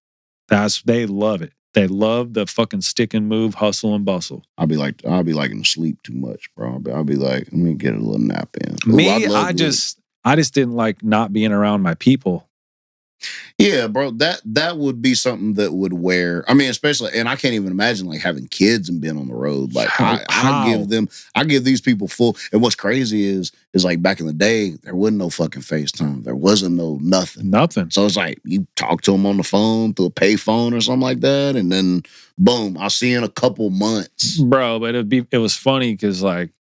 They love it. They love the fucking stick and move, hustle and bustle. I'll be liking to sleep too much, bro. I'll be like, let me get a little nap in. I just didn't like not being around my people. Yeah, bro. That would be something that would wear. I mean, especially, and I can't even imagine like having kids and being on the road. Like I give these people full. And what's crazy is like back in the day, there wasn't no fucking FaceTime. There wasn't no nothing. Nothing. So it's like you talk to them on the phone through a pay phone or something like that, and then boom, I'll see you in a couple months, bro. But it was funny because like,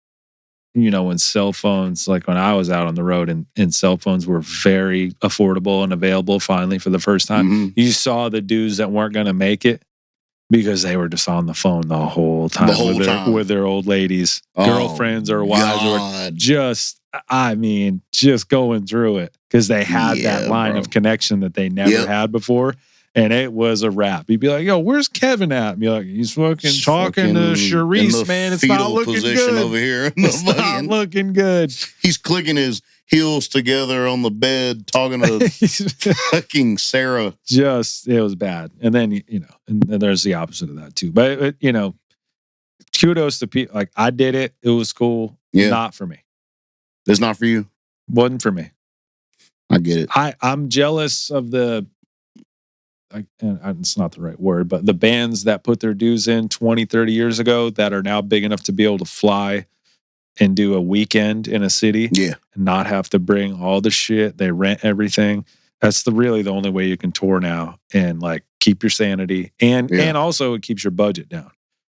you know, when cell phones, like when I was out on the road and cell phones were very affordable and available finally for the first time, you saw the dudes that weren't going to make it because they were just on the phone the whole time, with their old ladies, girlfriends or wives, or just going through it because they had that line of connection that they never had before. And it was a wrap. You'd be like, yo, where's Kevin at? And be like, he's fucking talking to Charisse, man. It's not looking good. Over here. It's not looking good. He's clicking his heels together on the bed, talking to fucking Sarah. It was bad. And then, you know, and there's the opposite of that too. But, you know, kudos to people. Like, I did it. It was cool. Yeah. Not for me. It's not for you? Wasn't for me. I get it. I'm jealous of it's not the right word, but the bands that put their dues in 20, 30 years ago that are now big enough to be able to fly and do a weekend in a city and not have to bring all the shit. They rent everything. That's really the only way you can tour now and like keep your sanity. And also it keeps your budget down.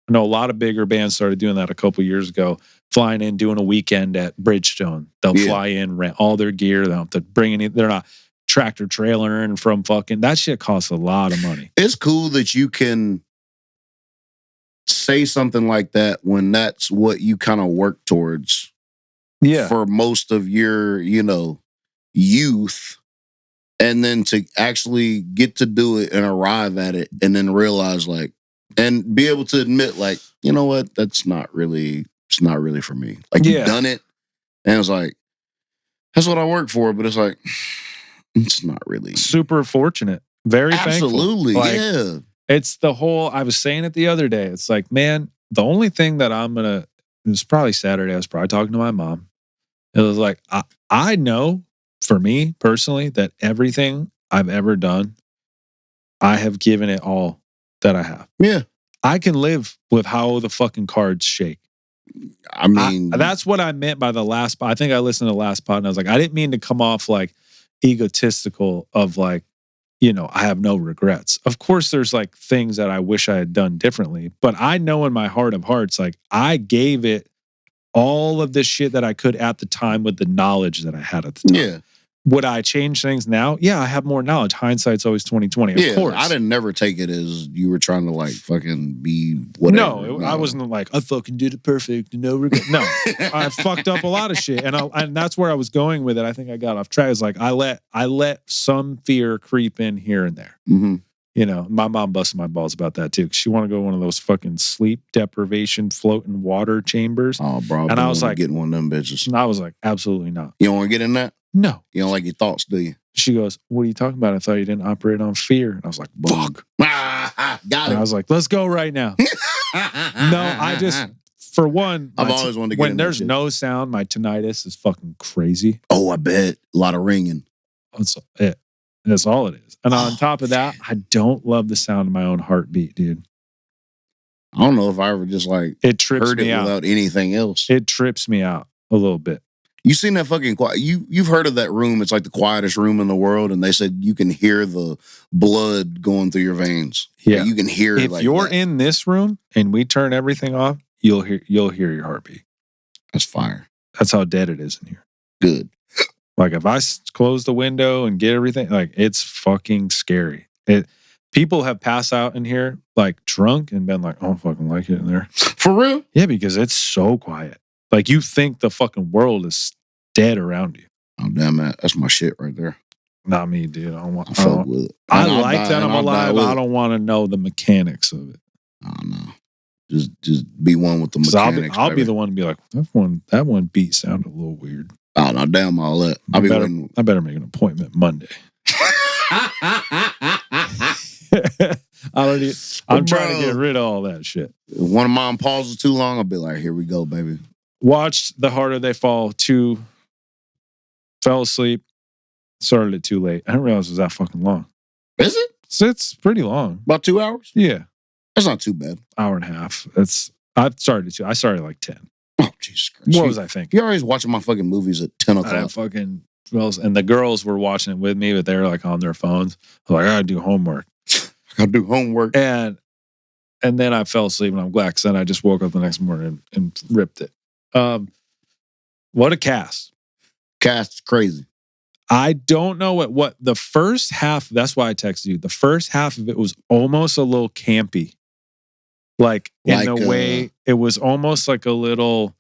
I know a lot of bigger bands started doing that a couple years ago, flying in, doing a weekend at Bridgestone. They'll fly in, rent all their gear. They don't have to bring any, they're not tractor trailer and from fucking that shit costs a lot of money. It's cool that you can say something like that when that's what you kind of work towards for most of your, you know, youth, and then to actually get to do it and arrive at it and then realize like and be able to admit like, you know what, it's not really for me. Like you've done it and it's like that's what I work for, but it's like it's not really. Super fortunate. Very absolutely thankful. Like, it's the whole, I was saying it the other day. It's like, man, the only thing that it was probably Saturday. I was probably talking to my mom. It was like, I know for me personally that everything I've ever done, I have given it all that I have. Yeah. I can live with how the fucking cards shake. I mean, that's what I meant by the last pod. I think I listened to the last pod and I was like, I didn't mean to come off like egotistical of like, you know, I have no regrets. Of course, there's like things that I wish I had done differently, but I know in my heart of hearts, like I gave it all of this shit that I could at the time with the knowledge that I had at the time. Yeah. Would I change things now? Yeah, I have more knowledge. Hindsight's always 20/20. Of course. I didn't never take it as you were trying to like fucking be whatever. No, I wasn't like I fucking did it perfect, no regret. No, I fucked up a lot of shit, and that's where I was going with it. I think I got off track. It's like I let some fear creep in here and there. Mm-hmm. You know, my mom busted my balls about that too. She wanted to go to one of those fucking sleep deprivation floating water chambers. Oh, bro! And I was like, getting one of them bitches. And I was like, absolutely not. You don't want to get in that? No. You don't like your thoughts, do you? She goes, what are you talking about? I thought you didn't operate on fear. And I was like, fuck. Got it. And I was like, let's go right now. No, I just For one, I've always wanted to get when in that there's shit. no sound, my tinnitus is fucking crazy. Oh, I bet. A lot of ringing. That's it. That's all it is. And on top of that, I don't love the sound of my own heartbeat, dude. I don't know if I ever just like It trips heard me it out. without anything else. It trips me out a little bit. You seen that fucking quiet? You've heard of that room? It's like the quietest room in the world, and they said you can hear the blood going through your veins. Yeah, Like, you can hear. If like you're that. in this room and we turn everything off, you'll hear your heartbeat. That's fire. That's how dead it is in here. Good. Like if I close the window and get everything, like it's fucking scary. People have passed out in here like drunk and been like, "I don't fucking like it in there." For real? Yeah, because it's so quiet. Like you think the fucking world is dead around you. Oh damn, man, that's my shit right there. Not me, dude. I fuck with it. I And I'll like die- that and I'm I'll die alive. with I it. don't want to know the mechanics of it. I don't know. Just be one with the 'Cause mechanics. I'll be baby. the one to be like, that one beat sounded a little weird. Oh no, damn all that. I'll be waiting. I better make an appointment Monday. I'm trying to get rid of all that shit. If one of mine pauses too long, I'll be like, here we go, baby. Watched The Harder They Fall 2. Fell asleep. Started it too late. I didn't realize it was that fucking long. Is it? It's pretty long. About 2 hours? Yeah. That's not too bad. Hour and a half. I started at like 10. Oh, Jesus Christ. What was I thinking? You're always watching my fucking movies at 10 I o'clock. fucking and the girls were watching it with me, but they were like on their phones. I was like, I gotta do homework. I do homework. And then I fell asleep, and I'm glad because then I just woke up the next morning and ripped it. What a cast. Cast is crazy. I don't know what the first half, that's why I texted you. The first half of it was almost a little campy. Like in the way it was almost like a little,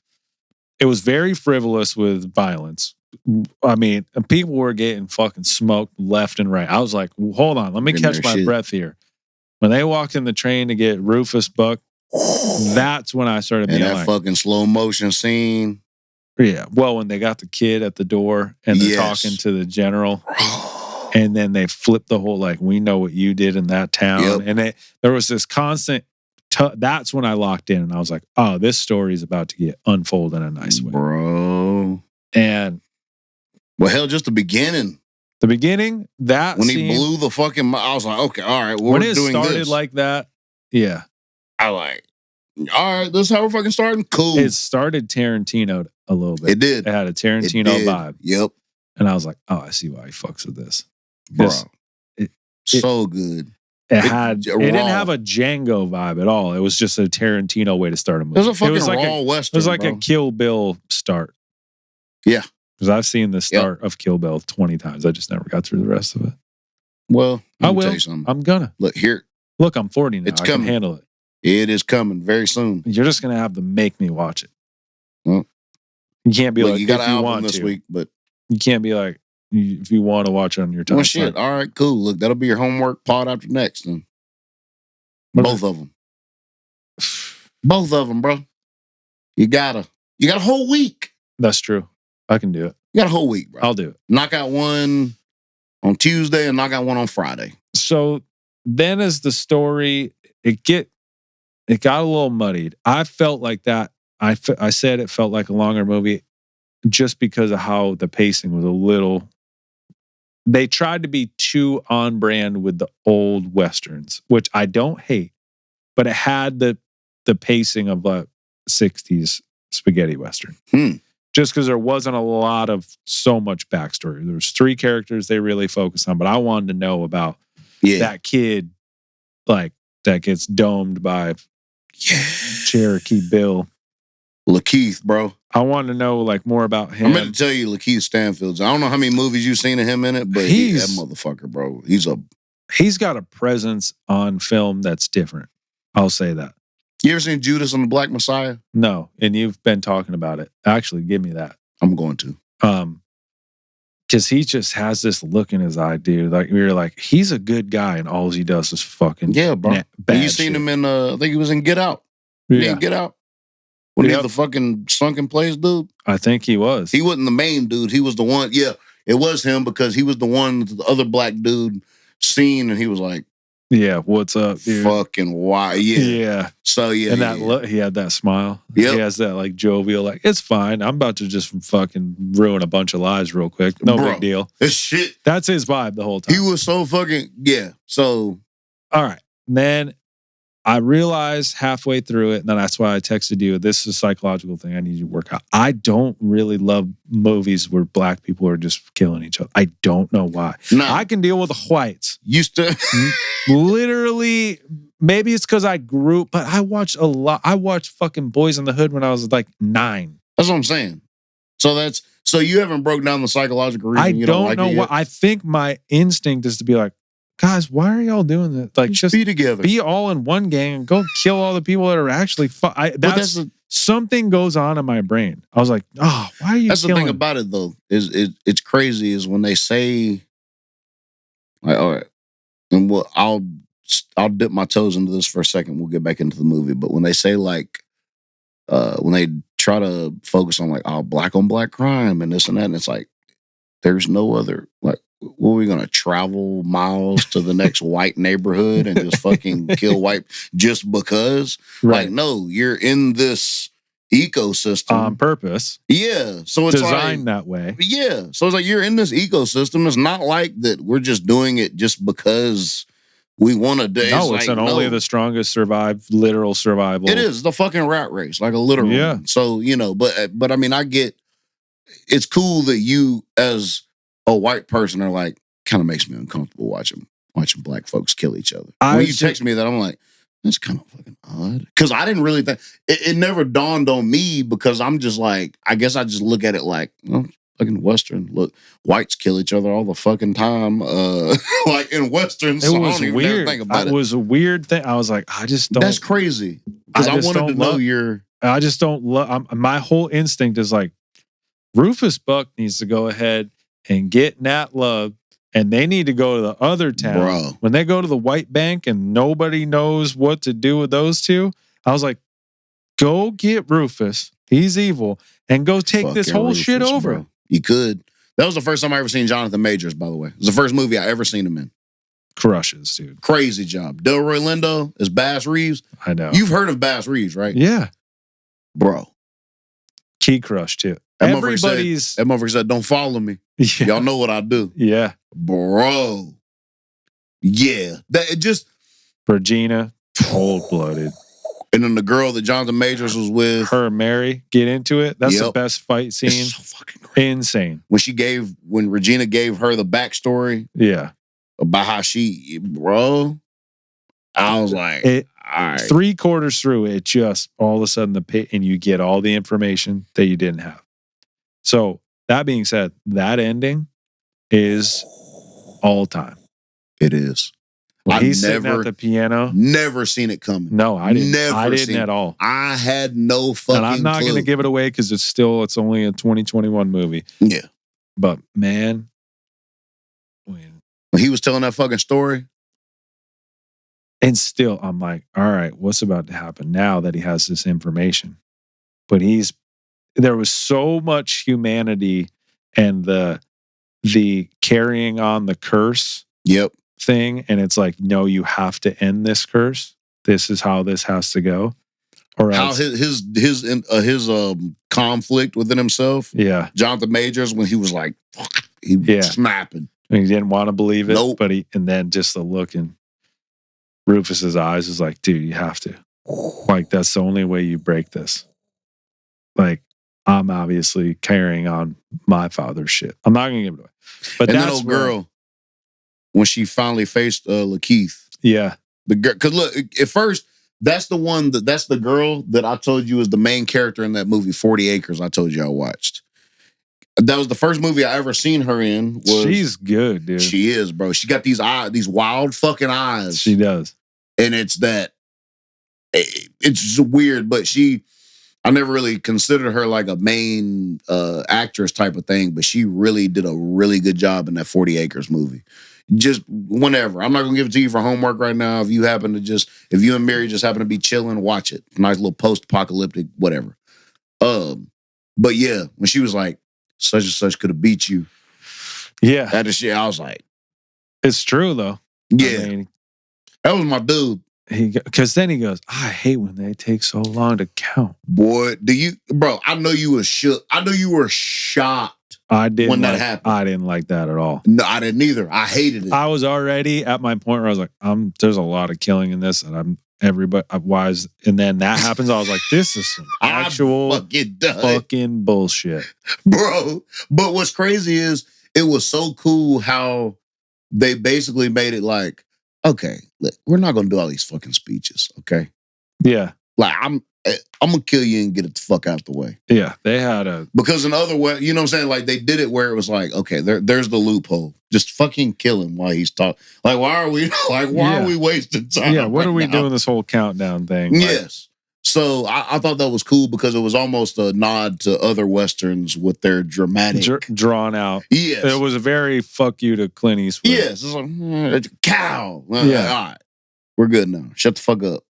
it was very frivolous with violence. I mean, people were getting fucking smoked left and right. I was like, hold on, let me catch my breath here. When they walked in the train to get Rufus Buck, that's when I started being and that like, fucking slow motion scene. Yeah. Well, when they got the kid at the door and they're talking to the general, and then they flipped the whole like, we know what you did in that town, and there was this constant. That's when I locked in, and I was like, oh, this story is about to get unfold in a nice way, bro. And well, hell, just the beginning. The beginning, that when scene, he blew the fucking, I was like, okay, all right, well, when we're it doing started this. like that, yeah, I like, all right, this is how we're fucking starting. Cool. It started Tarantino a little bit. It did. It had a Tarantino vibe. Yep. And I was like, oh, I see why he fucks with this, bro. So good. It didn't have a Django vibe at all. It was just a Tarantino way to start a movie. It was a fucking raw Western. It was like a Kill Bill start. Yeah. Because I've seen the start of Kill Bill 20 times. I just never got through the rest of it. Well, I will. I'm gonna. Look here. Look, I'm 40 now. It's I coming. can handle it. It is coming very soon. You're just gonna have to make me watch it. Well, you can't be like, you got if an you album want this to. week, but you can't be like, if you want to watch it on your time. Well, shit. All right, cool. Look, that'll be your homework pod after next. Then. Both of them. Both of them, bro. You got a whole week. That's true. I can do it. You got a whole week, bro. I'll do it. Knock out one on Tuesday and knock out one on Friday. So then as the story, it got a little muddied. I felt like that. I said it felt like a longer movie just because of how the pacing was a little. They tried to be too on brand with the old Westerns, which I don't hate, but it had the pacing of a 60s spaghetti Western. Just because there wasn't a lot of so much backstory. There was 3 characters they really focused on, but I wanted to know about that kid, like, that gets domed by Cherokee Bill. Lakeith, bro. I wanted to know like more about him. I meant to tell you Lakeith Stanfield's. I don't know how many movies you've seen of him in it, but he's that motherfucker, bro. He's got a presence on film that's different. I'll say that. You ever seen Judas and the Black Messiah? No, and you've been talking about it. Actually, give me that. I'm going to. Because he just has this look in his eye, dude. Like we were like, he's a good guy, and all he does is fucking bro. Bad you seen shit. him in? I think he was in Get Out. Yeah, Get Out. When he was the fucking sunken place dude? I think he was. He wasn't the main dude. He was the one. Yeah, it was him because he was the one the other black dude seen, and he was like, Yeah, what's up, dude? Fucking why? Yeah. So yeah, and that he had that smile. Yep. He has that like jovial, like it's fine. I'm about to just fucking ruin a bunch of lives real quick. No big deal. It's shit. That's his vibe the whole time. He was so fucking So all right, and then I realized halfway through it, and then that's why I texted you. This is a psychological thing I need you to work out. I don't really love movies where black people are just killing each other. I don't know why. I can deal with the whites. Used to literally. Maybe it's because I grew, but I watched a lot. I watched fucking Boys in the Hood when I was like 9. That's what I'm saying. So you haven't broke down the psychological reason you don't like it yet? What I think my instinct is to be like, guys, why are y'all doing this? Like, just be together, be all in one gang, and go kill all the people that are actually. Something goes on in my brain. I was like, oh, why are you? That's the thing about it, though. It's crazy is when they say, like, all right, and I'll dip my toes into this for a second. We'll get back into the movie, but when they say like, when they try to focus on like, oh, black on black crime and this and that, and it's like, there's no other like. What are we gonna travel miles to the next white neighborhood and just fucking kill white just because? Right. Like, no, you're in this ecosystem on purpose. Yeah, so it's designed that way. Yeah, so it's like you're in this ecosystem. It's not like that we're just doing it just because we want to. No, it's only the strongest literal survival. It is the fucking rat race, like a literal. Yeah. One. So but I mean, I get. It's cool that you as a white person are like, kind of makes me uncomfortable watching black folks kill each other. When you text me that, I'm like, that's kind of fucking odd. Because I didn't really think, it never dawned on me because I'm just like, I guess I just look at it like, fucking Western. Look, whites kill each other all the fucking time. Like in Westerns. So it was weird. Think about it. It was a weird thing. I was like, I just don't. That's crazy. Because I wanted to know your. I just don't love. My whole instinct is like, Rufus Buck needs to go ahead and get Nat Love, and they need to go to the other town. Bro. When they go to the White Bank and nobody knows what to do with those two, I was like, go get Rufus. He's evil. And go take this whole shit over. Bro. You could. That was the first time I ever seen Jonathan Majors, by the way. It was the first movie I ever seen him in. Crushes, dude. Crazy job. Delroy Lindo as Bass Reeves. I know. You've heard of Bass Reeves, right? Yeah. Bro. Key crush, too. That motherfucker said, don't follow me. Yeah. Y'all know what I do. Yeah. Bro. Yeah. That it just. Regina, cold-blooded. And then the girl that Jonathan Majors was with. Her and Mary get into it. That's the best fight scene. It's so fucking great. Insane. When Regina gave her the backstory. Yeah. About how bro. I was like, all right. 3/4 through it, just all of a sudden the pit, and you get all the information that you didn't have. So that being said, that ending is all time. It is. He's sitting at the piano. Never seen it coming. No, I didn't. I didn't at all. I had no fucking And I'm not going to give it away because it's only a 2021 movie. Yeah. But man, when he was telling that fucking story. And still, I'm like, all right, what's about to happen now that he has this information? But there was so much humanity and the carrying on the curse thing. And it's like, no, you have to end this curse. This is how this has to go. Or how his conflict within himself. Yeah. Jonathan Majors, when he was like, he was snapping. And he didn't want to believe it. Nope. But and then just the look in Rufus's eyes is like, dude, you have to. Like, that's the only way you break this. Like, I'm obviously carrying on my father's shit. I'm not going to give it away. But and that old girl, when she finally faced Lakeith. Yeah. The girl, because look, at first, that's the girl that I told you was the main character in that movie, 40 Acres, I told you I watched. That was the first movie I ever seen her in. She's good, dude. She is, bro. She got these wild fucking eyes. She does. And it's just weird, but I never really considered her like a main actress type of thing, but she really did a really good job in that 40 Acres movie. Just whenever. I'm not going to give it to you for homework right now. If you and Mary just happen to be chilling, watch it. Nice little post-apocalyptic, whatever. But yeah, when she was like, such and such could have beat you. Yeah. That is shit. I was like. It's true, though. Yeah. I mean, That was my dude. Because then he goes, I hate when they take so long to count. Boy, bro, I know you were shook. I know you were shocked when that happened. I didn't like that at all. No, I didn't either. I hated it. I was already at my point where I was like, there's a lot of killing in this, and I'm everybody wise. And then that happens. I was like, this is some actual fucking bullshit. Bro. But what's crazy is it was so cool how they basically made it like, okay, look, we're not gonna do all these fucking speeches, okay? Yeah. Like I'm gonna kill you and get it the fuck out the way. Yeah, they had because in other way, you know what I'm saying? Like they did it where it was like, okay, there's the loophole. Just fucking kill him while he's talking. Like, why are we wasting time? Yeah, what are we doing this whole countdown thing? Yes. So I thought that was cool because it was almost a nod to other Westerns with their dramatic drawn out. Yes. It was a very fuck you to Clint Eastwood. Yes. It's like cow. Yeah. Like, all right. We're good now. Shut the fuck up.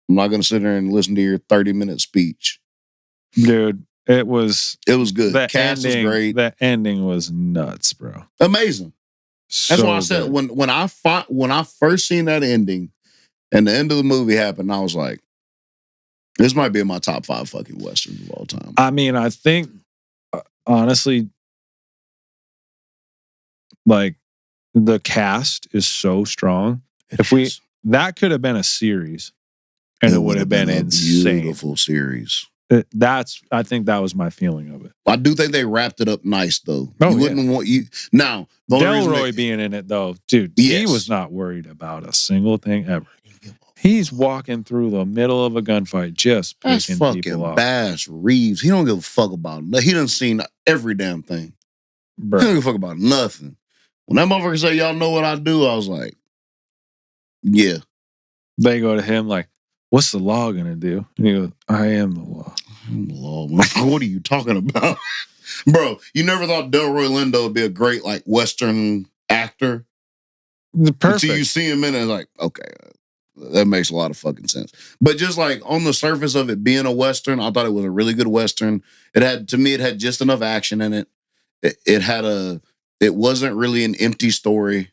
I'm not gonna sit there and listen to your 30-minute speech. Dude, it was good. The cast was great. The ending was nuts, bro. Amazing. That's why I said when I first seen that ending and the end of the movie happened, I was like, this might be in my top 5 fucking Westerns of all time. I mean, I think, honestly, like, the cast is so strong. That could have been a series, and it would have been insane. Beautiful series. I think that was my feeling of it. I do think they wrapped it up nice, though. Oh, wouldn't want you now. Delroy being in it, though, dude, he was not worried about a single thing ever. He's walking through the middle of a gunfight, just picking people off. Bass Reeves, he don't give a fuck about it. He done seen every damn thing. Bro. He don't give a fuck about nothing. When that motherfucker say, y'all know what I do, I was like, yeah. They go to him like, what's the law gonna do? And he goes, I am the law. I'm the law. What are you talking about? Bro, you never thought Delroy Lindo would be a great, like, Western actor? Perfect. Until you see him in it, it's like, okay, that makes a lot of fucking sense. But just like on the surface of it being a Western, I thought it was a really good Western. It had just enough action in it. It wasn't really an empty story.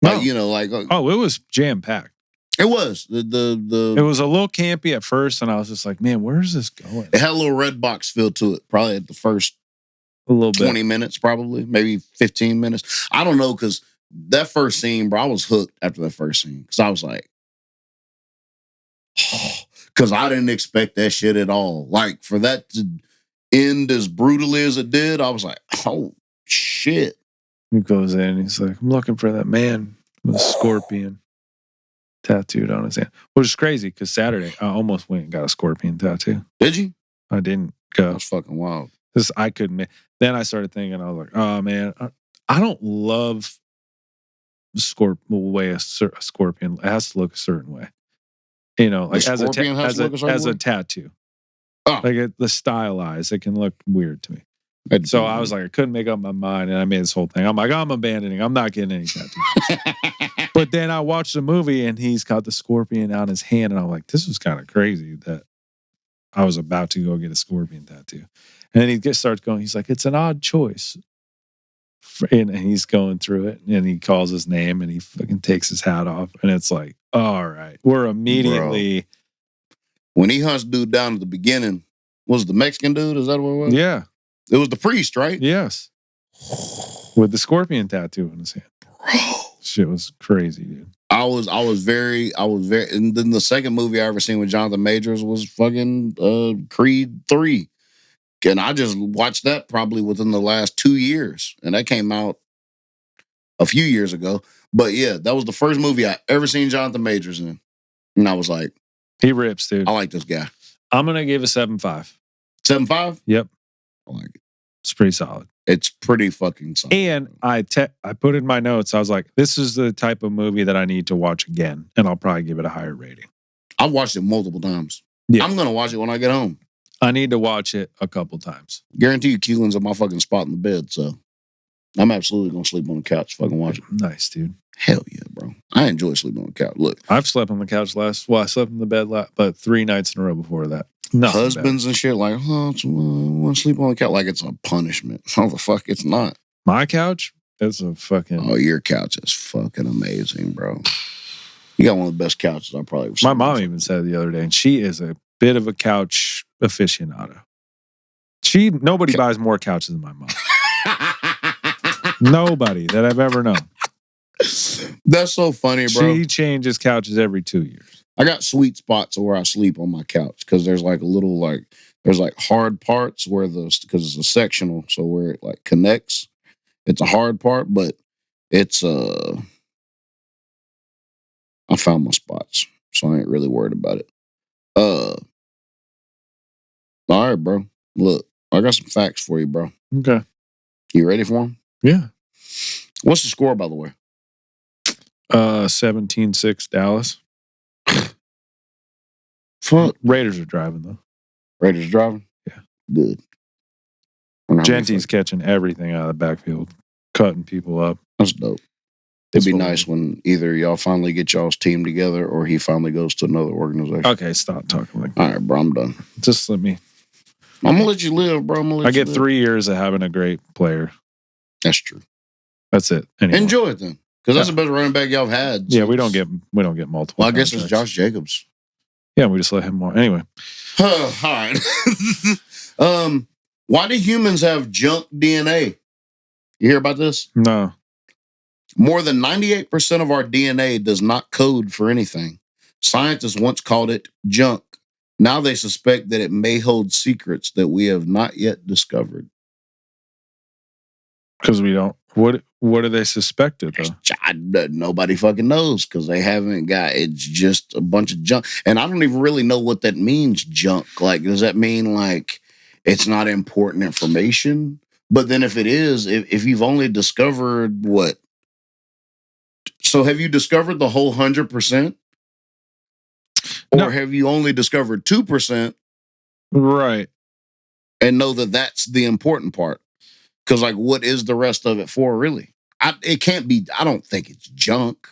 Like, it was jam-packed. It was. It was a little campy at first, and I was just like, man, where's this going? It had a little Red Box feel to it, probably at the first 20 minutes, probably, maybe 15 minutes. I don't know, because that first scene, bro, I was hooked after that first scene. Because I was like, because I didn't expect that shit at all. Like, for that to end as brutally as it did, I was like, oh, shit. He goes in, he's like, I'm looking for that man with a scorpion tattooed on his hand. Which is crazy, because Saturday, I almost went and got a scorpion tattoo. Did you? I didn't go. That's fucking wild. Because I couldn't. Then I started thinking, I was like, oh, man, I don't love the way a scorpion, it has to look a certain way. Like as a tattoo. Oh. Like the stylized, it can look weird to me. So I was like, I couldn't make up my mind, and I made this whole thing. I'm like, I'm abandoning. I'm not getting any tattoos. But then I watched the movie, and he's got the scorpion on his hand, and I'm like, this was kind of crazy that I was about to go get a scorpion tattoo. And then he starts going. He's like, it's an odd choice. And he's going through it, and he calls his name, and he fucking takes his hat off, and it's like, all right, we're immediately. Bro. When he hunts dude down at the beginning, was it the Mexican dude? Is that what it was? Yeah, it was the priest, right? Yes, with the scorpion tattoo in his hand. Bro, shit was crazy, dude. I was very, and then the second movie I ever seen with Jonathan Majors was fucking Creed 3. And I just watched that probably within the last 2 years. And that came out a few years ago. But yeah, that was the first movie I ever seen Jonathan Majors in. And I was like, he rips, dude. I like this guy. I'm going to give a 7.5. 7.5? Yep. I like it. It's pretty solid. It's pretty fucking solid. And I put in my notes, I was like, this is the type of movie that I need to watch again. And I'll probably give it a higher rating. I've watched it multiple times. Yeah. I'm going to watch it when I get home. I need to watch it a couple times. Guarantee you Keelan's at my fucking spot in the bed, so I'm absolutely going to sleep on the couch fucking watch it. Nice, dude. Hell yeah, bro. I enjoy sleeping on the couch. Look. I've slept on the couch I slept in the bed but 3 nights in a row before that. Husbands and shit like, I want to sleep on the couch like it's a punishment. Oh, the fuck, it's not. My couch? It's a fucking... Oh, your couch is fucking amazing, bro. You got one of the best couches I probably ever seen. My mom even said the other day, and she is a bit of a couch aficionado. Nobody buys more couches than my mom. Nobody that I've ever known. That's so funny, bro. She changes couches every 2 years. I got sweet spots where I sleep on my couch because there's like a little there's like hard parts where because it's a sectional, so where it like connects, it's a hard part, but it's I found my spots, so I ain't really worried about it. All right, bro. Look, I got some facts for you, bro. Okay. You ready for them? Yeah. What's the score, by the way? 17-6 Dallas. Fuck. Raiders are driving, though. Raiders driving? Yeah. Good. Genty's catching everything out of the backfield, cutting people up. That's dope. It'd be nice when either y'all finally get y'all's team together or he finally goes to another organization. Okay, stop talking like that. All right, bro, I'm done. Just let me. I'm going to let you live, bro. I get 3 years of having a great player. That's true. That's it. Anyway. Enjoy it then. Because that's the best running back y'all have had. Yeah, we don't get multiple. Well, I guess it's Josh Jacobs. Yeah, we just let him more. Anyway. All right. Why do humans have junk DNA? You hear about this? No. More than 98% of our DNA does not code for anything. Scientists once called it junk. Now they suspect that it may hold secrets that we have not yet discovered. Because we don't. What are they suspected, though? Nobody fucking knows because they haven't got. It's just a bunch of junk. And I don't even really know what that means, junk. Like, does that mean like it's not important information? But then if it is, if you've only discovered what? So have you discovered the whole 100%? Or have you only discovered 2%? Right. And know that that's the important part. Because, like, what is the rest of it for, really? It can't be, I don't think it's junk.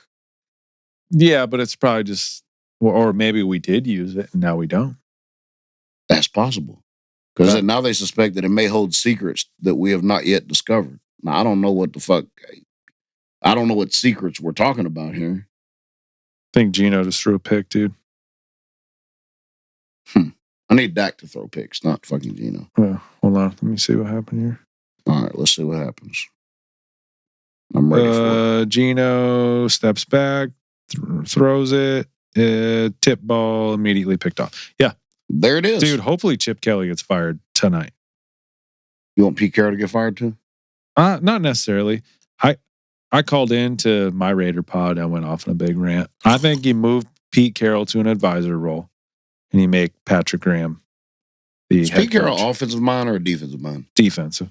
Yeah, but it's probably just, or maybe we did use it and now we don't. That's possible. Because now they suspect that it may hold secrets that we have not yet discovered. Now, I don't know what the fuck, I don't know what secrets we're talking about here. I think Gino just threw a pick, dude. I need Dak to throw picks, not fucking Gino. Hold on. Let me see what happened here. All right, let's see what happens. I'm ready for it. Gino steps back, throws it, tip ball, immediately picked off. Yeah. There it is. Dude, hopefully Chip Kelly gets fired tonight. You want Pete Carroll to get fired too? Not necessarily. I called into my Raider pod. I went off on a big rant. I think you move Pete Carroll to an advisor role and you make Patrick Graham the Is head Pete Carroll coach. offensive mind or defensive mind? Defensive.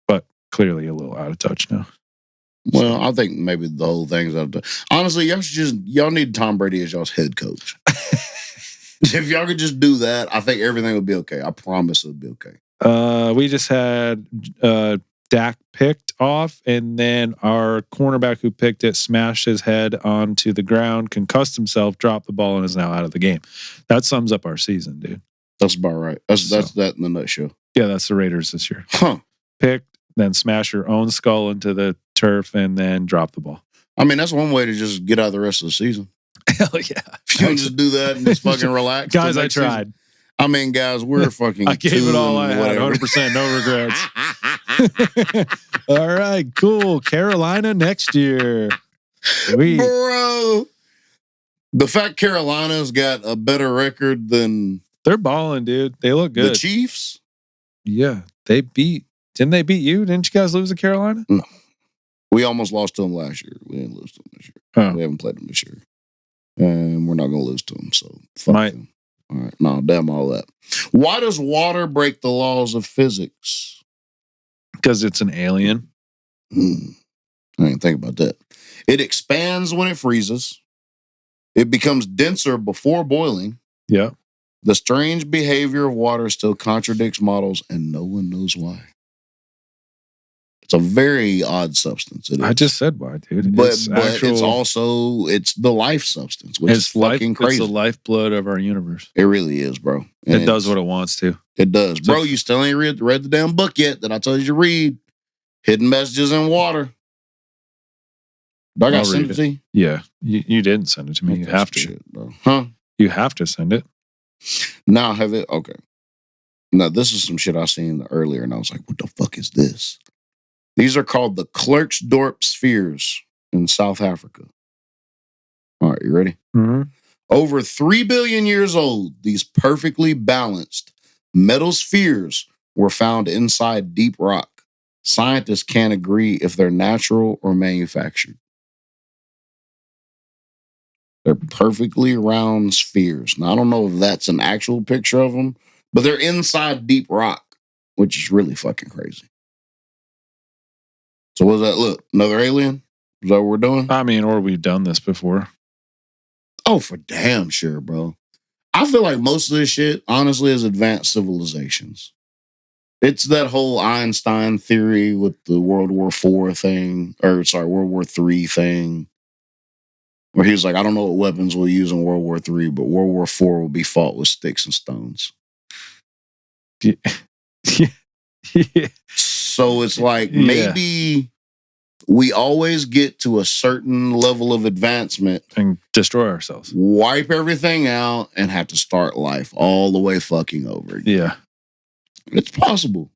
But clearly a little out of touch now. Well, I think maybe the whole thing's out of touch. Honestly, y'all need Tom Brady as y'all's head coach. If y'all could just do that, I think everything would be okay. I promise it would be okay. We just had Dak picked off, and then our cornerback who picked it smashed his head onto the ground, concussed himself, dropped the ball, and is now out of the game. That sums up our season, dude. That's about right. That's that in the nutshell. Yeah, that's the Raiders this year. Huh. Picked, then smash your own skull into the turf, and then drop the ball. I mean, that's one way to just get out the rest of the season. Hell yeah. If you can just do that and just fucking relax. Guys, I tried. Season. I mean, guys, we're fucking. I gave it all I had, 100%, no regrets. All right, cool. Carolina next year. Bro, the fact Carolina's got a better record than they're balling, dude. They look good. The Chiefs? Yeah, didn't they beat you? Didn't you guys lose to Carolina? No. We almost lost to them last year. We didn't lose to them this year. Oh. We haven't played them this year. And we're not going to lose to them, so fuck them. All right, no, damn all that. Why does water break the laws of physics? Because it's an alien. I didn't think about that. It expands when it freezes. It becomes denser before boiling. Yeah. The strange behavior of water still contradicts models, and no one knows why. It's a very odd substance. It is. I just said why, dude. But it's also the life substance, which is fucking crazy. It's the lifeblood of our universe. It really is, bro. And it does what it wants to. It does. Bro, you still ain't read the damn book yet that I told you to read. Hidden Messages in Water. Do I got I'll to send read it to you? Yeah, you didn't send it to me. You have to. Shit, bro. Huh? You have to send it. Now have it. Okay. Now this is some shit I seen earlier, and I was like, "What the fuck is this?" These are called the Klerksdorp spheres in South Africa. All right, you ready? Mm-hmm. Over 3 billion years old, these perfectly balanced metal spheres were found inside deep rock. Scientists can't agree if they're natural or manufactured. They're perfectly round spheres. Now, I don't know if that's an actual picture of them, but they're inside deep rock, which is really fucking crazy. So, what does that look? Another alien? Is that what we're doing? I mean, or we've done this before. Oh, for damn sure, bro. I feel like most of this shit, honestly, is advanced civilizations. It's that whole Einstein theory with the World War IV thing, World War III thing, where he was like, I don't know what weapons we'll use in World War III, but World War IV will be fought with sticks and stones. Yeah. So it's like maybe we always get to a certain level of advancement and destroy ourselves, wipe everything out, and have to start life all the way fucking over again. Yeah. It's possible.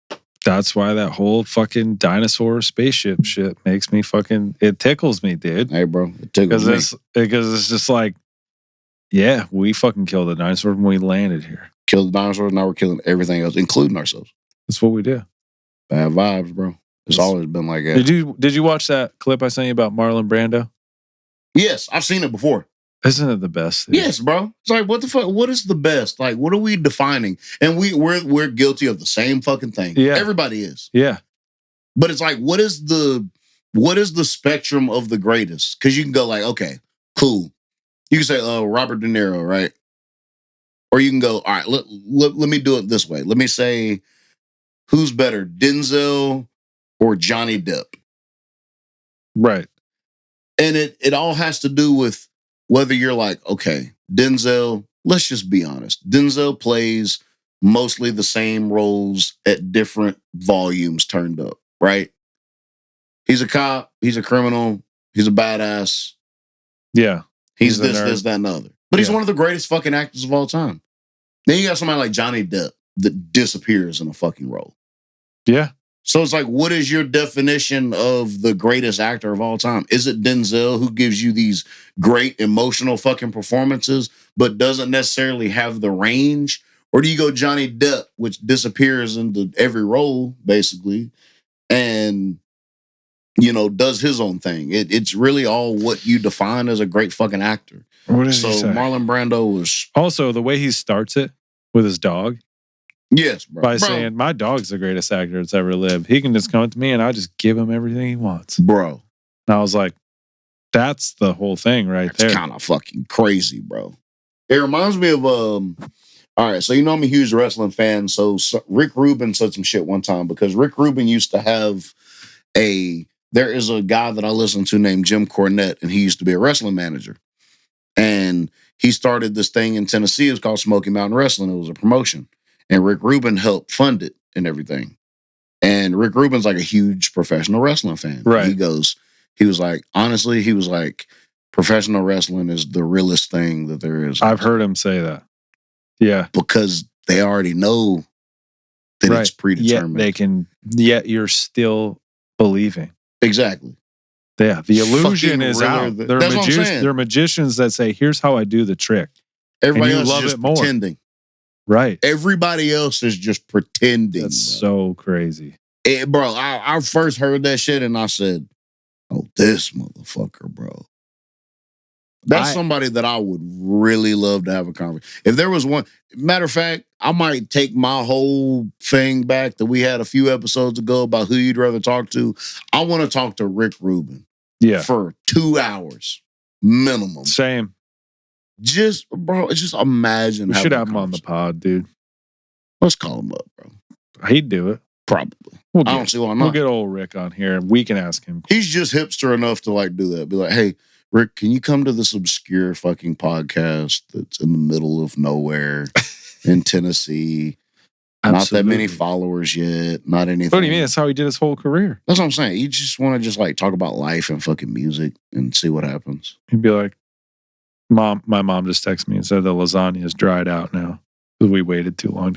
That's why that whole fucking dinosaur spaceship shit makes me fucking, it tickles me, dude. Hey, bro, it tickles me. Because it's just like, yeah, we fucking killed the dinosaurs when we landed here. Killed the dinosaurs, now we're killing everything else, including ourselves. That's what we do. Bad vibes, bro. It's always been like that. Did you watch that clip I sent you about Marlon Brando? Yes, I've seen it before. Isn't it the best? Dude? Yes, bro. It's like, what the fuck? What is the best? Like, what are we defining? And we're guilty of the same fucking thing. Yeah. Everybody is. Yeah. But it's like, what is the spectrum of the greatest? Because you can go like, okay, cool. You can say, Robert De Niro, right? Or you can go, all right, let me do it this way. Let me say, who's better, Denzel or Johnny Depp? Right. And it all has to do with whether you're like, okay, Denzel, let's just be honest. Denzel plays mostly the same roles at different volumes turned up, right? He's a cop, he's a criminal, he's a badass. Yeah. He's this, that, and the other. But he's one of the greatest fucking actors of all time. Then you got somebody like Johnny Depp that disappears in a fucking role. Yeah. So it's like, what is your definition of the greatest actor of all time? Is it Denzel, who gives you these great emotional fucking performances, but doesn't necessarily have the range? Or do you go Johnny Depp, which disappears into every role, basically, and, does his own thing? It's really all what you define as a great fucking actor. What does he say? Marlon Brando was... Also, the way he starts it with his dog. Yes, bro. By saying, my dog's the greatest actor that's ever lived. He can just come up to me and I just give him everything he wants. Bro. And I was like, that's the whole thing right there. It's kind of fucking crazy, bro. It reminds me of, all right, so I'm a huge wrestling fan. So Rick Rubin said some shit one time because Rick Rubin used to have there is a guy that I listen to named Jim Cornette, and he used to be a wrestling manager. And he started this thing in Tennessee. It was called Smoky Mountain Wrestling. It was a promotion. And Rick Rubin helped fund it and everything. And Rick Rubin's like a huge professional wrestling fan. Right. He was like, professional wrestling is the realest thing that there is. I've heard him say that. Yeah. Because they already know that it's predetermined. Yet you're still believing. Exactly. Yeah. The illusion is out. They're magicians that say, here's how I do the trick. Everybody else is just pretending. Right. Everybody else is just pretending. That's so crazy. Bro, I first heard that shit and I said, oh, this motherfucker, bro. That's somebody that I would really love to have a conversation. If there was one, matter of fact, I might take my whole thing back that we had a few episodes ago about who you'd rather talk to. I want to talk to Rick Rubin. Yeah. For 2 hours minimum. Same. Just imagine. We should have him on the pod, dude. Let's call him up, bro. He'd do it. Probably. I don't see why not. We'll get old Rick on here and we can ask him. He's just hipster enough to like do that. Be like, hey, Rick, can you come to this obscure fucking podcast that's in the middle of nowhere in Tennessee? Not that many Absolutely. followers yet. Not anything. What do you mean? That's how he did his whole career. That's what I'm saying. You just want to just like talk about life and fucking music and see what happens. He'd be like, "Mom, my mom just texted me and said the lasagna is dried out now because we waited too long."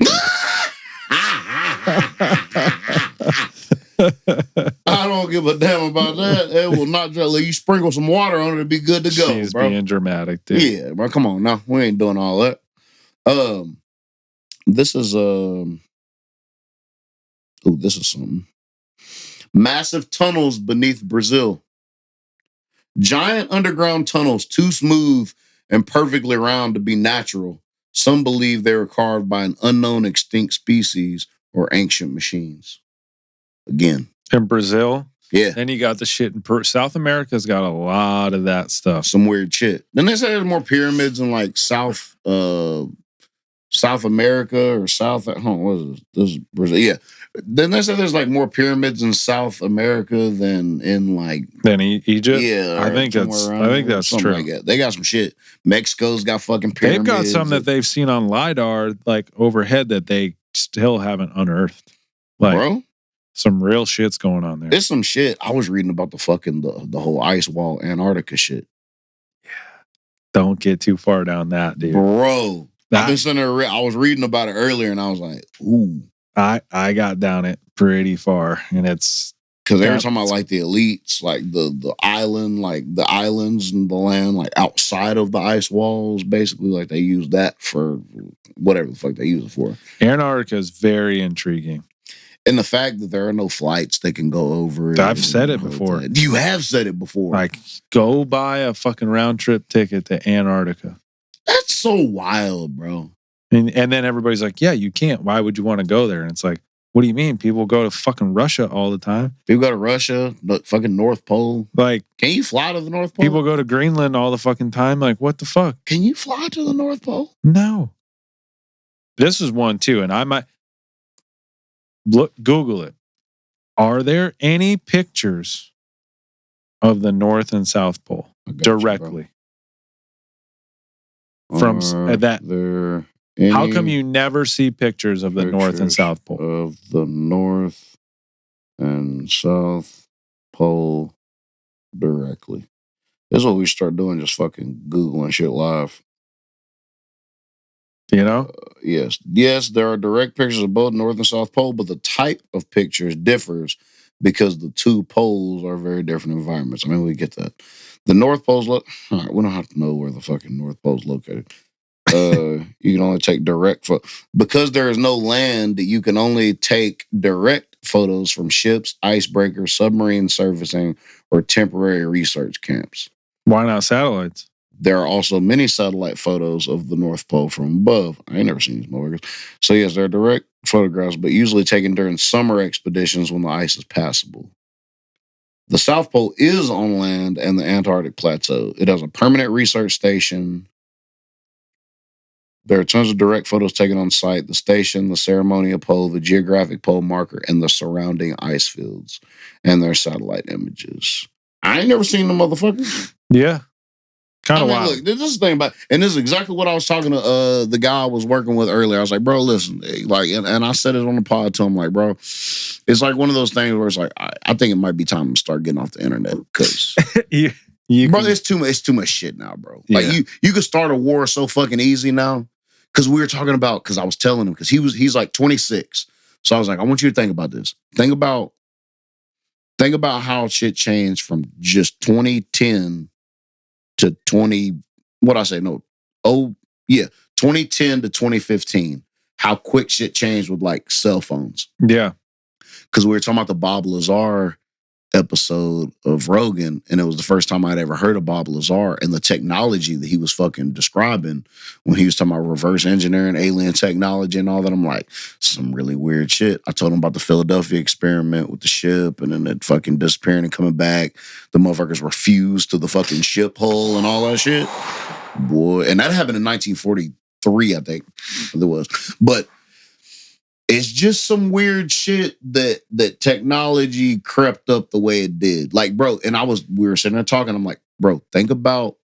I don't give a damn about that. It will not just let you sprinkle some water on it to be good to go, She's bro. being dramatic, dude. Yeah, bro. Come on now. We ain't doing all that. This is this is something. Massive tunnels beneath Brazil. Giant underground tunnels, too smooth and perfectly round to be natural. Some believe they were carved by an unknown extinct species or ancient machines. Again. In Brazil? Yeah. Then you got the shit in South America's got a lot of that stuff. Some weird shit. Then they say there's more pyramids in like South America or South. What is this? This is Brazil. Yeah. Then they say there's like more pyramids in South America than in like Egypt. Yeah, I think that's true. Like that. They got some shit. Mexico's got fucking pyramids. They've got some that they've seen on LiDAR like overhead that they still haven't unearthed. Like, bro, some real shit's going on there. There's some shit. I was reading about the fucking the whole ice wall Antarctica shit. Yeah. Don't get too far down that, dude. Bro. I've been sitting there, I was reading about it earlier and I was like, ooh. I got down it pretty far, and it's because every time I like the elites, like the island, like the islands and the land, like outside of the ice walls, basically, like they use that for whatever the fuck they use it for. Antarctica is very intriguing. And the fact that there are no flights that can go over it. I've said it before. You have said it before. Like, go buy a fucking round trip ticket to Antarctica. That's so wild, bro. And then everybody's like, yeah, you can't. Why would you want to go there? And it's like, what do you mean? People go to fucking Russia all the time. People go to Russia, the fucking North Pole. Like, can you fly to the North Pole? People go to Greenland all the fucking time. Like, what the fuck? Can you fly to the North Pole? No. This is one too, and I might Google it. Are there any pictures of the North and South Pole directly? From that there. How come you never see pictures of the North and South Pole? Of the North and South Pole directly. This is what we start doing, just fucking Googling shit live. You know? Yes. Yes, there are direct pictures of both North and South Pole, but the type of pictures differs because the two poles are very different environments. I mean, we get that. The North Pole's all right, we don't have to know where the fucking North Pole's located. You can only take direct because there is no land. You can only take direct photos from ships, icebreakers, submarine surfacing, or temporary research camps. Why not satellites? There are also many satellite photos of the North Pole from above. I ain't never seen these motherfuckers. So yes, they're direct photographs, but usually taken during summer expeditions when the ice is passable. The South Pole is on land and the Antarctic Plateau. It has a permanent research station. There are tons of direct photos taken on site, the station, the ceremonial pole, the geographic pole marker, and the surrounding ice fields, and their satellite images. I ain't never seen them motherfuckers. Yeah. Kind of wild. Look, this is the thing about, and this is exactly what I was talking to the guy I was working with earlier. I was like, bro, listen, like, and I said it on the pod to him, like, bro, it's like one of those things where it's like, I think it might be time to start getting off the internet because, bro, it's too much shit now, bro. Like, you could start a war so fucking easy now. Because we were talking about, because I was telling him, because he's like 26. So I was like, I want you to think about this. Think about how shit changed from just 2010 to 2010 to 2015. How quick shit changed with like cell phones. Yeah. Because we were talking about the Bob Lazar episode of Rogan, and it was the first time I'd ever heard of Bob Lazar and the technology that he was fucking describing when he was talking about reverse engineering, alien technology and all that. I'm like, some really weird shit. I told him about the Philadelphia experiment with the ship and then it fucking disappearing and coming back. The motherfuckers were fused to the fucking ship hull and all that shit. Boy, and that happened in 1943, I think it was. But it's just some weird shit that technology crept up the way it did. Like, bro, and we were sitting there talking. I'm like, bro, think about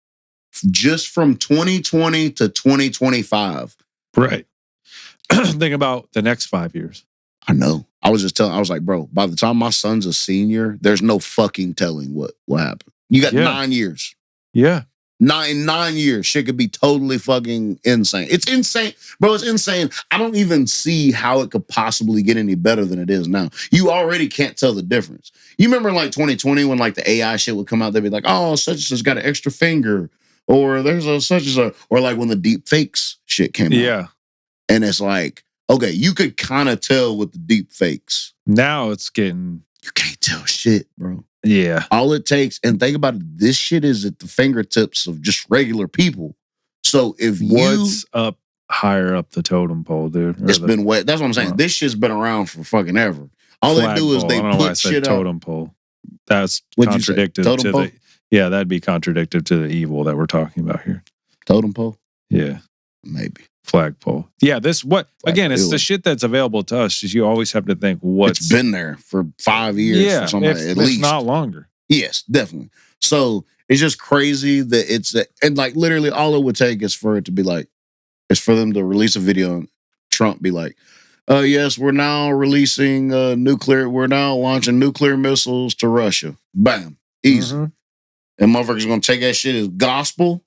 just from 2020 to 2025. Right. Think about the next 5 years. I know. I was like, bro, by the time my son's a senior, there's no fucking telling what will happen. You got 9 years. Yeah. 9 years, shit could be totally fucking insane. It's insane, bro. It's insane. I don't even see how it could possibly get any better than it is now. You already can't tell the difference. You remember like 2020 when like the AI shit would come out, they'd be like, oh, such and such got an extra finger, or there's a such as a, or like when the deep fakes shit came out. Yeah. And it's like, okay, you could kind of tell with the deep fakes. Now it's getting, you can't tell shit, bro. Yeah. All it takes, and think about it, this shit is at the fingertips of just regular people. So if what's up higher up the totem pole, dude? It's been wet. That's what I'm saying. This shit's been around for fucking ever. All they do is they put shit totem pole. That's contradictive to the that'd be contradictive to the evil that we're talking about here. Totem pole? Yeah. Maybe. Flagpole. Yeah, it's the shit that's available to us. Is you always have to think it's been there for 5 years for somebody, at least not longer. Yes, definitely. So it's just crazy that and like literally all it would take is for it to be like, it's for them to release a video and Trump be like, yes, we're now releasing we're now launching nuclear missiles to Russia. Bam. Easy. Mm-hmm. And motherfuckers gonna take that shit as gospel.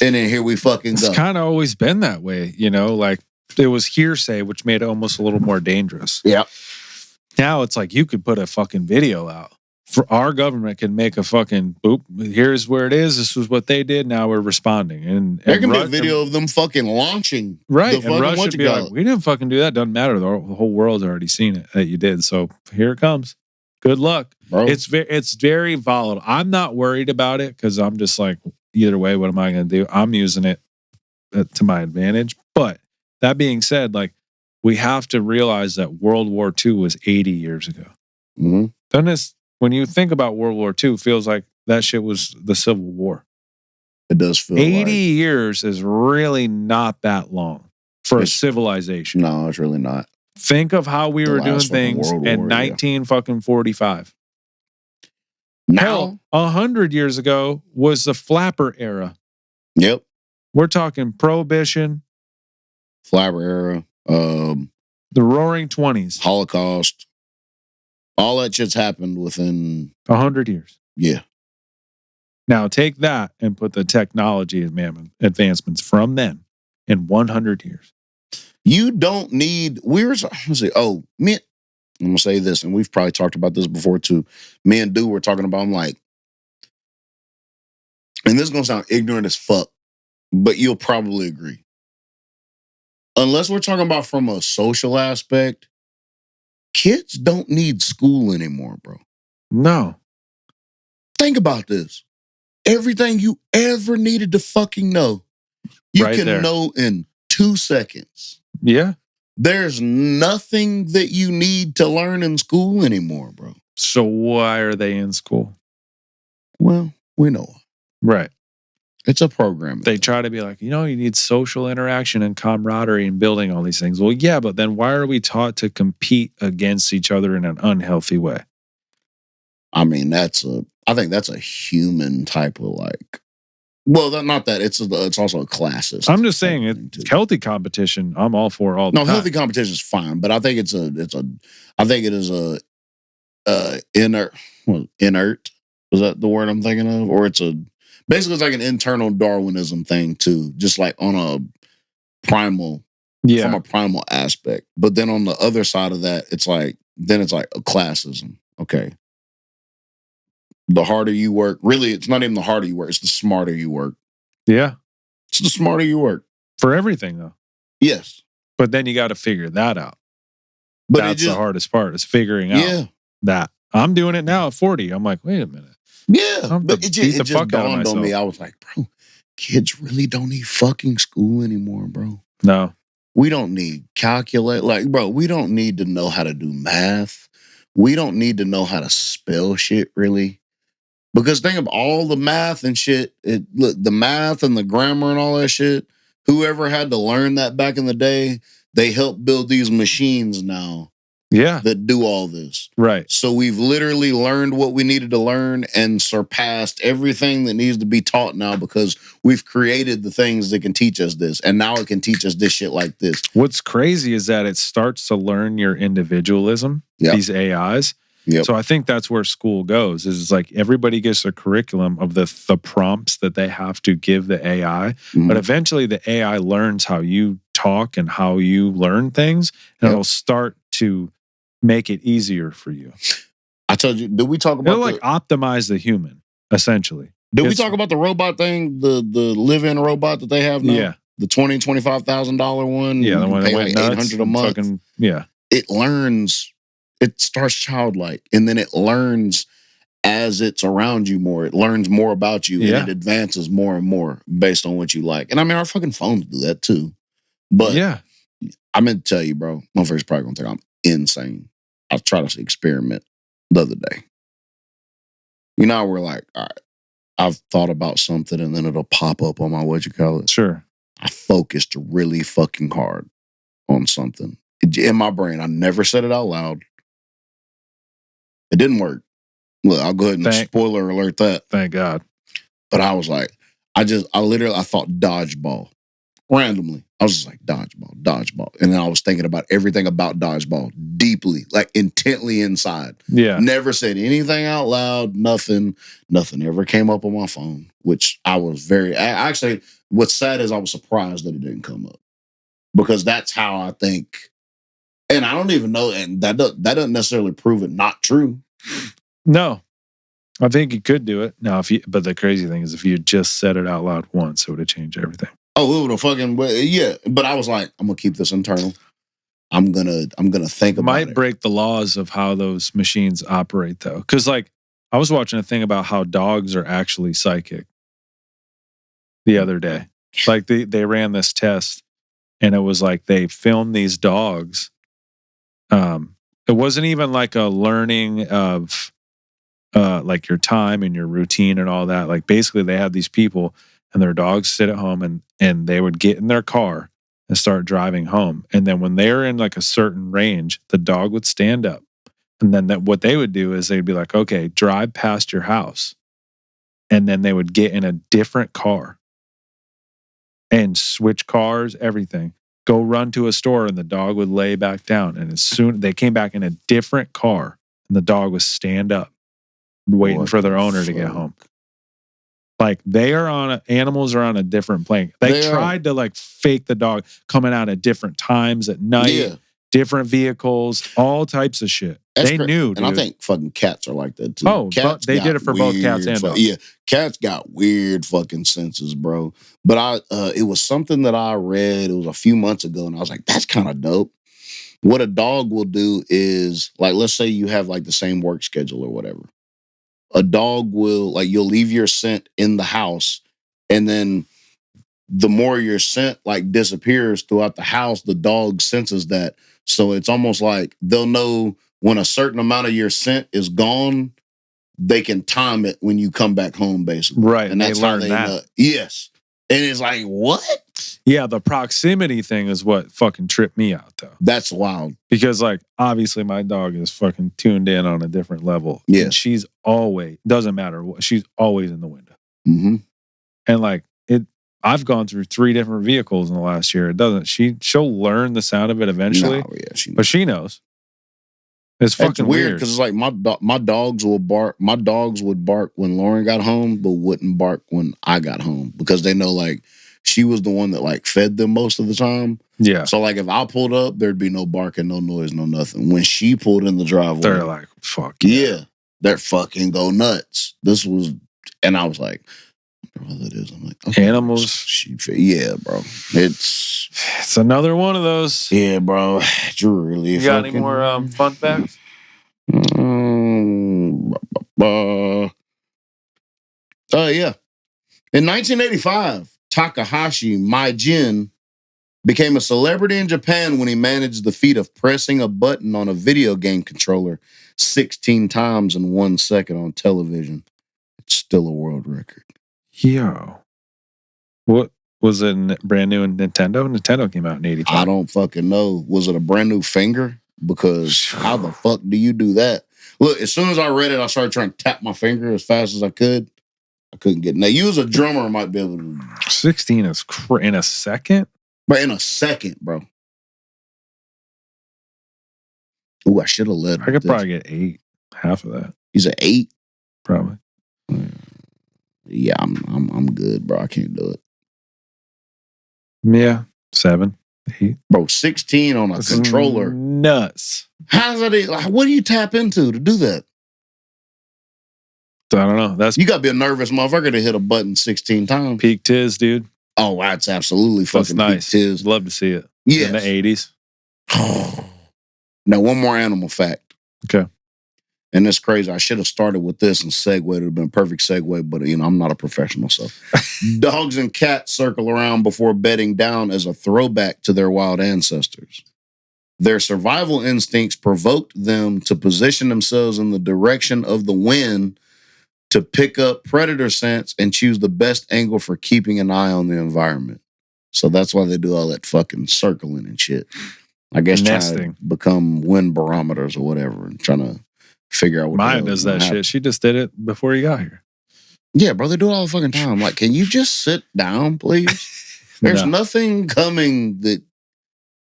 And then here we fucking go. It's kind of always been that way, like it was hearsay, which made it almost a little more dangerous. Yeah. Now it's like you could put a fucking video out. For our government can make a fucking boop. Here's where it is. This was what they did. Now we're responding. And there can be a video of them fucking launching. Right. And Russia be like, we didn't fucking do that. Doesn't matter. The whole world's already seen it that you did. So here it comes. Good luck. Bro. It's very volatile. I'm not worried about it because I'm just like, either way, what am I going to do? I'm using it to my advantage. But that being said, like, we have to realize that World War II was 80 years ago. Mm-hmm. When you think about World War II, it feels like that shit was the Civil War. It does feel 80 years is really not that long for a civilization. No, it's really not. Think of how we were doing things in 1945. Now, 100 years ago was the flapper era. Yep. We're talking Prohibition. Flapper era. The Roaring 20s. Holocaust. All that shit's happened within 100 years. Yeah. Now take that and put the technology advancements from then in 100 years. You don't need, I'm going to say this, and we've probably talked about this before too. Me and Dude were talking about, I'm like, and this is going to sound ignorant as fuck, but you'll probably agree. Unless we're talking about from a social aspect, kids don't need school anymore, bro. No. Think about this. Everything you ever needed to fucking know, you can know in 2 seconds. Yeah. There's nothing that you need to learn in school anymore, bro. So why are they in school? Well, we know. Right. It's a program. They try to be like, you need social interaction and camaraderie and building all these things. Well, yeah, but then why are we taught to compete against each other in an unhealthy way? I mean, I think that's a human type of like, well, not that it's also a classist. I'm just saying it's healthy competition. I'm all for all the time. No, healthy competition is fine, but I think it is inert. Was that the word I'm thinking of? Or basically it's like an internal Darwinism thing too, just like on a primal, from a primal aspect. But then on the other side of that, it's like a classism. Okay. The harder you work, really, it's not even the harder you work, it's the smarter you work. Yeah. It's the smarter you work. For everything, though. Yes. But then you got to figure that out. But that's the hardest part, is figuring out that. I'm doing it now at 40. I'm like, wait a minute. Yeah. But it just dawned on me. I was like, bro, kids really don't need fucking school anymore, bro. No. We don't need calculate. Like, bro, we don't need to know how to do math. We don't need to know how to spell shit, really. Because think of all the math and shit. The math and the grammar and all that shit. Whoever had to learn that back in the day, they helped build these machines now Yeah. that do all this. Right. So we've literally learned what we needed to learn and surpassed everything that needs to be taught now because we've created the things that can teach us this. And now it can teach us this shit like this. What's crazy is that it starts to learn your individualism, these AIs. Yep. So I think that's where school goes. Is it's like everybody gets a curriculum of the prompts that they have to give the AI, but eventually the AI learns how you talk and how you learn things, and it'll start to make it easier for you. I told you, did we talk about it'll like optimize the human, essentially. Did we talk about the robot thing, the live-in robot that they have now? Yeah. The $25,000 one. Yeah, the one that went like nuts. $800 a month. Fucking, yeah. It learns. It starts childlike, and then it learns as it's around you more. It learns more about you, and it advances more and more based on what you like. And I mean, our fucking phones do that too. But yeah, I'm gonna tell you, bro, my first probably gonna think I'm insane. I was trying to experiment the other day. You know, we're like, all right, I've thought about something, and then it'll pop up on my Sure. I focused really fucking hard on something in my brain. I never said it out loud. It didn't work. Look, I'll go ahead and spoiler alert that. Thank God. But I was like, I thought dodgeball. Randomly. I was just like, dodgeball. And then I was thinking about everything about dodgeball deeply, like intently inside. Yeah. Never said anything out loud, nothing ever came up on my phone, which I was actually, what's sad is I was surprised that it didn't come up. Because that's how I think, and I don't even know, and that doesn't necessarily prove it not true. No, I think you could do it now. But the crazy thing is, if you just said it out loud once, it would have changed everything. Oh, it would have fucking But I was like, I'm gonna keep this internal. I'm gonna think about it. Might break the laws of how those machines operate, though, because like I was watching a thing about how dogs are actually psychic the other day. Like they ran this test, and it was like they filmed these dogs. It wasn't even like a learning of like your time and your routine and all that. Like basically they had these people and their dogs sit at home and they would get in their car and start driving home. And then when they're in like a certain range, the dog would stand up. And then what they would do is they'd be like, okay, drive past your house. And then they would get in a different car and switch cars, everything. Go run to a store and the dog would lay back down. And as soon they came back in a different car and the dog would stand up, waiting for their owner to get home. Like animals are on a different plane. They tried to like fake the dog coming out at different times at night, different vehicles, all types of shit. They knew, dude. And I think fucking cats are like that too. Oh, they did it for both cats and dogs. Yeah, cats got weird fucking senses, bro. But it was something that I read. It was a few months ago, and I was like, that's kind of dope. What a dog will do is, like, let's say you have like the same work schedule or whatever. A dog will, like, you'll leave your scent in the house, and then the more your scent like disappears throughout the house, the dog senses that. So it's almost like they'll know when a certain amount of your scent is gone, they can time it when you come back home, basically. Right. And that's they how learn they that. know. Yes. And it's like, what? Yeah, the proximity thing is what fucking tripped me out, though. That's wild. Because, like, obviously my dog is fucking tuned in on a different level. Yeah. And she's always, doesn't matter what, she's always in the window. Mm-hmm. And, like, I've gone through 3 different vehicles in the last year. It doesn't, she'll learn the sound of it eventually. No, yeah, but she knows. It's fucking weird. Because it's like my dogs will bark. My dogs would bark when Lauren got home, but wouldn't bark when I got home because they know like she was the one that like fed them most of the time. Yeah. So like if I pulled up, there'd be no barking, no noise, no nothing. When she pulled in the driveway, they're like, fuck. Yeah. They're fucking go nuts. And I was like, what it is. I'm like, okay, animals. Yeah, bro. It's another one of those. Yeah, bro. Really. You got any more fun facts? Yeah. In 1985, Takahashi Maijin became a celebrity in Japan when he managed the feat of pressing a button on a video game controller 16 times in 1 second on television. It's still a world record. Yo. What was it? Brand new in Nintendo? Nintendo came out in 85. I don't fucking know. Was it a brand new finger? because how the fuck do you do that? Look, as soon as I read it, I started trying to tap my finger as fast as I could. I couldn't get it. Now, you as a drummer might be able to. 16 is in a second? But in a second, bro. Ooh, I should have led. I could probably get 8. Half of that. He's an 8? Probably. Yeah, I'm good, bro. I can't do it. Yeah, 7, 8. Bro, 16 on a That's controller. Nuts. How's that? Like, what do you tap into to do that? I don't know. That's You got to be a nervous motherfucker to hit a button 16 times. peak tiz, dude. Oh, that's absolutely fucking That's nice. peak tiz. Love to see it. Yes. In the 80s. Now, one more animal fact. Okay. And it's crazy. I should have started with this and segued. It would have been a perfect segue, but I'm not a professional. So dogs and cats circle around before bedding down as a throwback to their wild ancestors. Their survival instincts provoked them to position themselves in the direction of the wind to pick up predator scents and choose the best angle for keeping an eye on the environment. So that's why they do all that fucking circling and shit. I guess Nesting. trying to become wind barometers or whatever and trying to figure out what Maya does that shit. She just did it before you got here. Yeah, bro, they do it all the fucking time. Like, can you just sit down, please? There's No. nothing coming that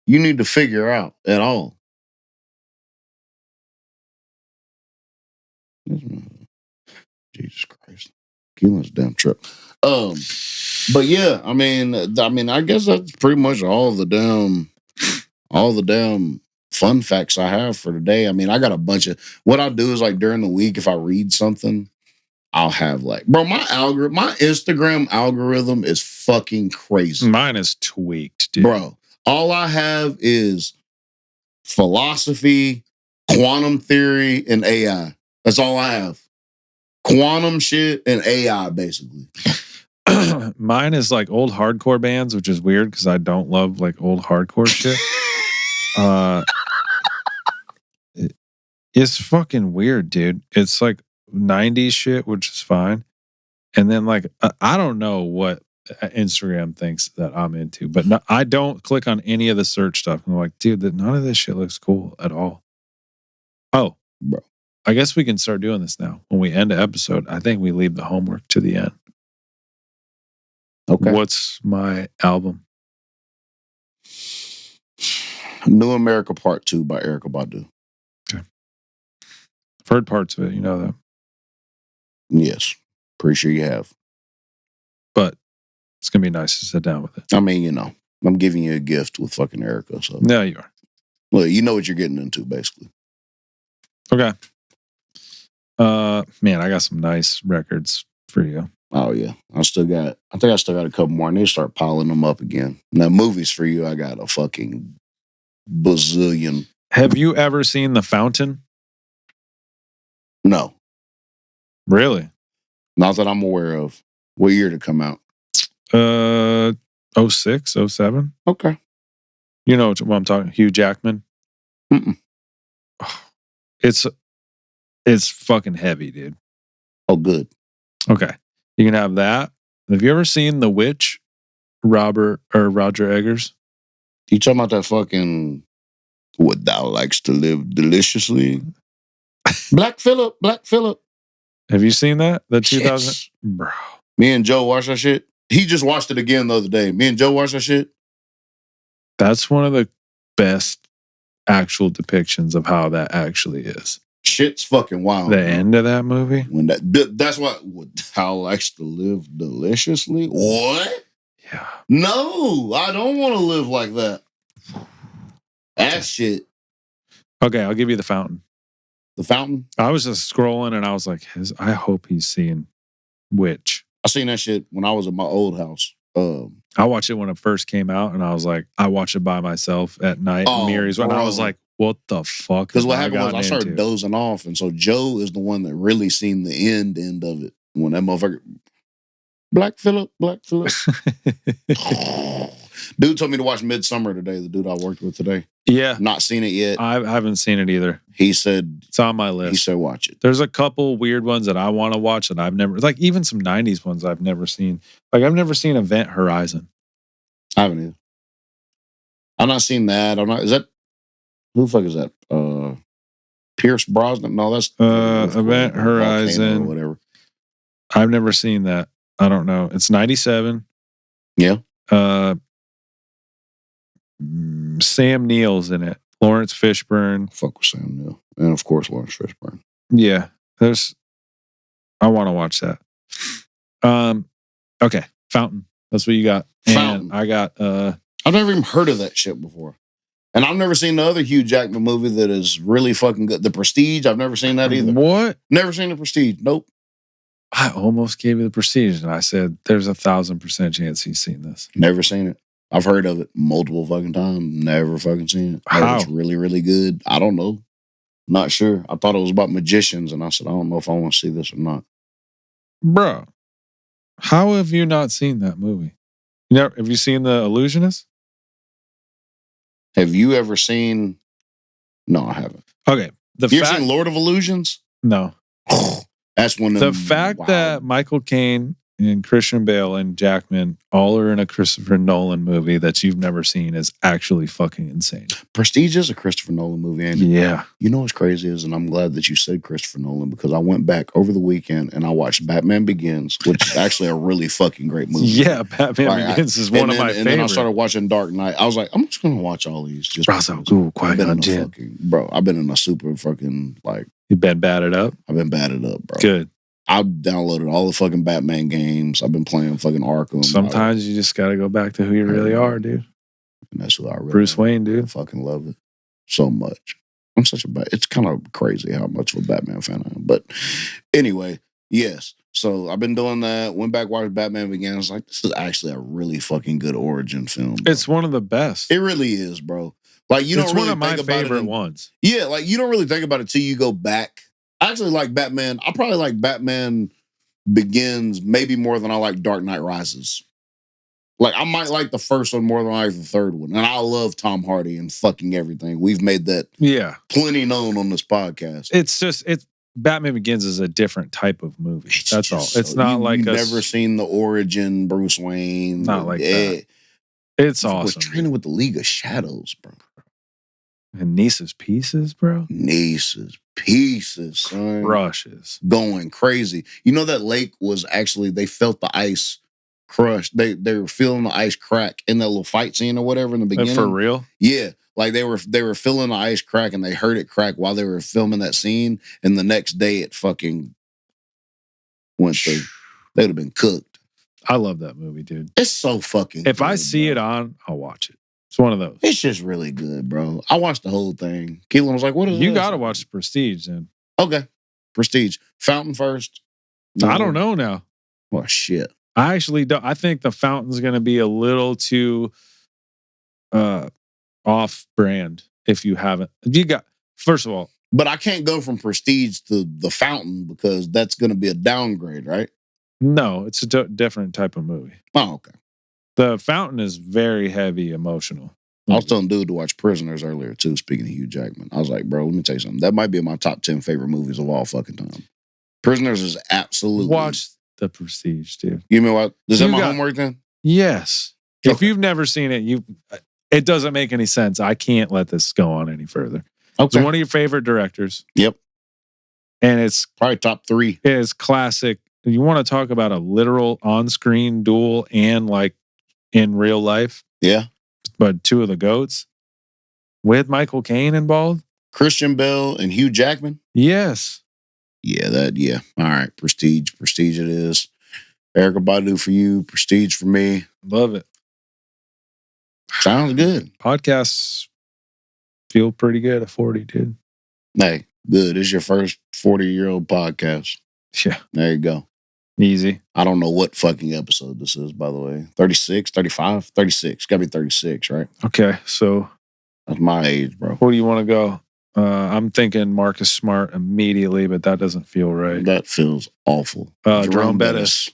you need to figure out at all. Jesus Christ. Keelan's damn trip. But yeah, I mean, I guess that's pretty much all the damn fun facts I have for today. I mean, I got a bunch of what I'll do is like during the week, if I read something, I'll have like, bro, my Instagram algorithm is fucking crazy. Mine is tweaked, dude. Bro, all I have is philosophy, quantum theory, and AI. That's all I have. Quantum shit and AI, basically. Mine is like old hardcore bands, which is weird because I don't love like old hardcore shit. It's fucking weird, dude. It's like 90s shit, which is fine. And then like, I don't know what Instagram thinks that I'm into, but no, I don't click on any of the search stuff. I'm like, dude, none of this shit looks cool at all. Oh, bro. I guess we can start doing this now. When we end the episode, I think we leave the homework to the end. Okay. What's my album? New America Part 2 by Erykah Badu. Okay. I've heard parts of it, you know that. Yes. Pretty sure you have. But it's going to be nice to sit down with it. I mean, I'm giving you a gift with fucking Erykah. So. No, you are. Well, you know what you're getting into, basically. Okay. Man, I got some nice records for you. Oh yeah. I think I still got a couple more. I need to start piling them up again. Now, movies for you, I got a fucking bazillion. Have you ever seen The Fountain? No. Really? Not that I'm aware of. What year did it come out? 06, 07. Okay. You know what I'm talking. Hugh Jackman. Mm-mm. Oh, it's fucking heavy, dude. Oh, good. Okay, you can have that. Have you ever seen The Witch? Roger Eggers. You talking about that fucking what thou likes to live deliciously? Black Phillip. Have you seen that? The 2000. Yes. Bro. Me and Joe watched that shit. He just watched it again the other day. Me and Joe watched that shit. That's one of the best actual depictions of how that actually is. Shit's fucking wild. The end of that movie. When that's what thou likes to live deliciously. What? Yeah. No, I don't want to live like that. That shit. Okay, I'll give you The Fountain. The Fountain? I was just scrolling and I was like, I hope he's seeing Witch. I seen that shit when I was at my old house. I watched it when it first came out and I was like, I watched it by myself at night. Mary's and I was like, what the fuck? Because what happened was I started dozing off. And so Joe is the one that really seen the end of it. When that motherfucker, Black Phillip. Dude told me to watch Midsummer today, the dude I worked with today. Yeah. Not seen it yet. I haven't seen it either. He said it's on my list. He said watch it. There's a couple weird ones that I want to watch that I've never, like even some 90s ones I've never seen. Like I've never seen Event Horizon. I haven't either. I've not seen that. Is that Who the fuck is that? Pierce Brosnan? No, that's Event volcano Horizon. or whatever. I've never seen that. I don't know. It's 97. Yeah. Sam Neill's in it. Lawrence Fishburne. Fuck with Sam Neill. And of course, Lawrence Fishburne. Yeah. I want to watch that. Okay. Fountain. That's what you got. Fountain. And I got I've never even heard of that shit before. And I've never seen the other Hugh Jackman movie that is really fucking good. The Prestige. I've never seen that either. What? Never seen The Prestige. Nope. I almost gave you The Prestige, and I said, "There's 1,000% chance he's seen this." Never seen it. I've heard of it multiple fucking times. Never fucking seen it. How? It's really, really good. I don't know. Not sure. I thought it was about magicians, and I said, I don't know if I want to see this or not. Bro, how have you not seen that movie? Have you seen The Illusionist? Have you ever seen? No, I haven't. Okay. You ever seen Lord of Illusions? No. That's one of the fact that Michael Caine and Christian Bale and Jackman all are in a Christopher Nolan movie that you've never seen is actually fucking insane. Prestige is a Christopher Nolan movie, ain't it? Yeah. You know what's crazy is, and I'm glad that you said Christopher Nolan, because I went back over the weekend and I watched Batman Begins, which is actually a really fucking great movie. Yeah, Batman Begins is one of my favorites. And then I started watching Dark Knight. I was like, I'm just going to watch all these. Just bro, I've been in a super fucking, like... You've been batted up? I've been batted up, bro. Good. I've downloaded all the fucking Batman games. I've been playing fucking Arkham. Sometimes you just got to go back to who you really are, dude. And that's who I really Bruce Wayne, dude. I fucking love it so much. I'm such a it's kind of crazy how much of a Batman fan I am. But anyway, yes. So I've been doing that. Went back, watched Batman Begins. I was like, this is actually a really fucking good origin film. Bro. It's one of the best. It really is, bro. Like, you don't really think about it. It's one of my favorite ones. Yeah, like, you don't really think about it till you go back. I actually like Batman. I probably like Batman Begins maybe more than I like Dark Knight Rises. Like, I might like the first one more than I like the third one. And I love Tom Hardy and fucking everything. We've made that plenty known on this podcast. It's Batman Begins is a different type of movie. That's all. It's not like you've never seen the origin Bruce Wayne. Not like that. It's awesome. We're training with the League of Shadows, bro. And Niece's Pieces, bro. Niece's Pieces, son. Crushes. Going crazy. You know that lake was actually, they felt the ice crush. They were feeling the ice crack in that little fight scene or whatever in the beginning. For real? Yeah. Like they were feeling the ice crack and they heard it crack while they were filming that scene. And the next day it fucking went through. They would have been cooked. I love that movie, dude. It's so fucking If I see it on, I'll watch it. It's one of those. It's just really good, bro. I watched the whole thing. Keelan was like, what is this? You got to watch the Prestige then. Okay. Prestige. Fountain first. I don't know now. Oh, shit. I actually don't. I think the Fountain's going to be a little too off-brand if you haven't. First of all. But I can't go from Prestige to the Fountain because that's going to be a downgrade, right? No, it's a different type of movie. Oh, okay. The Fountain is very heavy emotional. I was telling dude to watch Prisoners earlier too, speaking of Hugh Jackman. I was like, bro, let me tell you something. That might be in my top 10 favorite movies of all fucking time. Prisoners is absolutely... Watch The Prestige, dude. You mean what? Is that my homework then? Yes. Okay. If you've never seen it, it doesn't make any sense. I can't let this go on any further. Okay. It's one of your favorite directors. Yep. And it's... probably top 3. It is classic. You want to talk about a literal on-screen duel and like in real life? Yeah. But 2 of the GOATs with Michael Caine involved. Christian Bale and Hugh Jackman? Yes. Yeah. All right. Prestige it is. Erykah Badu for you. Prestige for me. Love it. Sounds good. Podcasts feel pretty good at 40, dude. Hey, good. It's your first 40-year-old podcast. Yeah. There you go. Easy. I don't know what fucking episode this is, by the way. 36, 35, 36. Gotta be 36, right? Okay, so... that's my age, bro. Where do you want to go? I'm thinking Marcus Smart immediately, but that doesn't feel right. That feels awful. Jerome Bettis.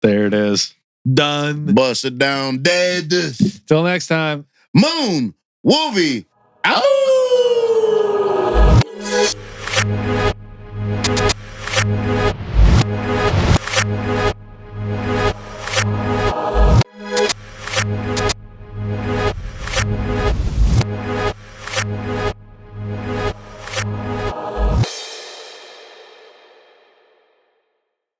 There it is. Done. Bust it down dead. Till next time. Moon. Wolvie. Ow!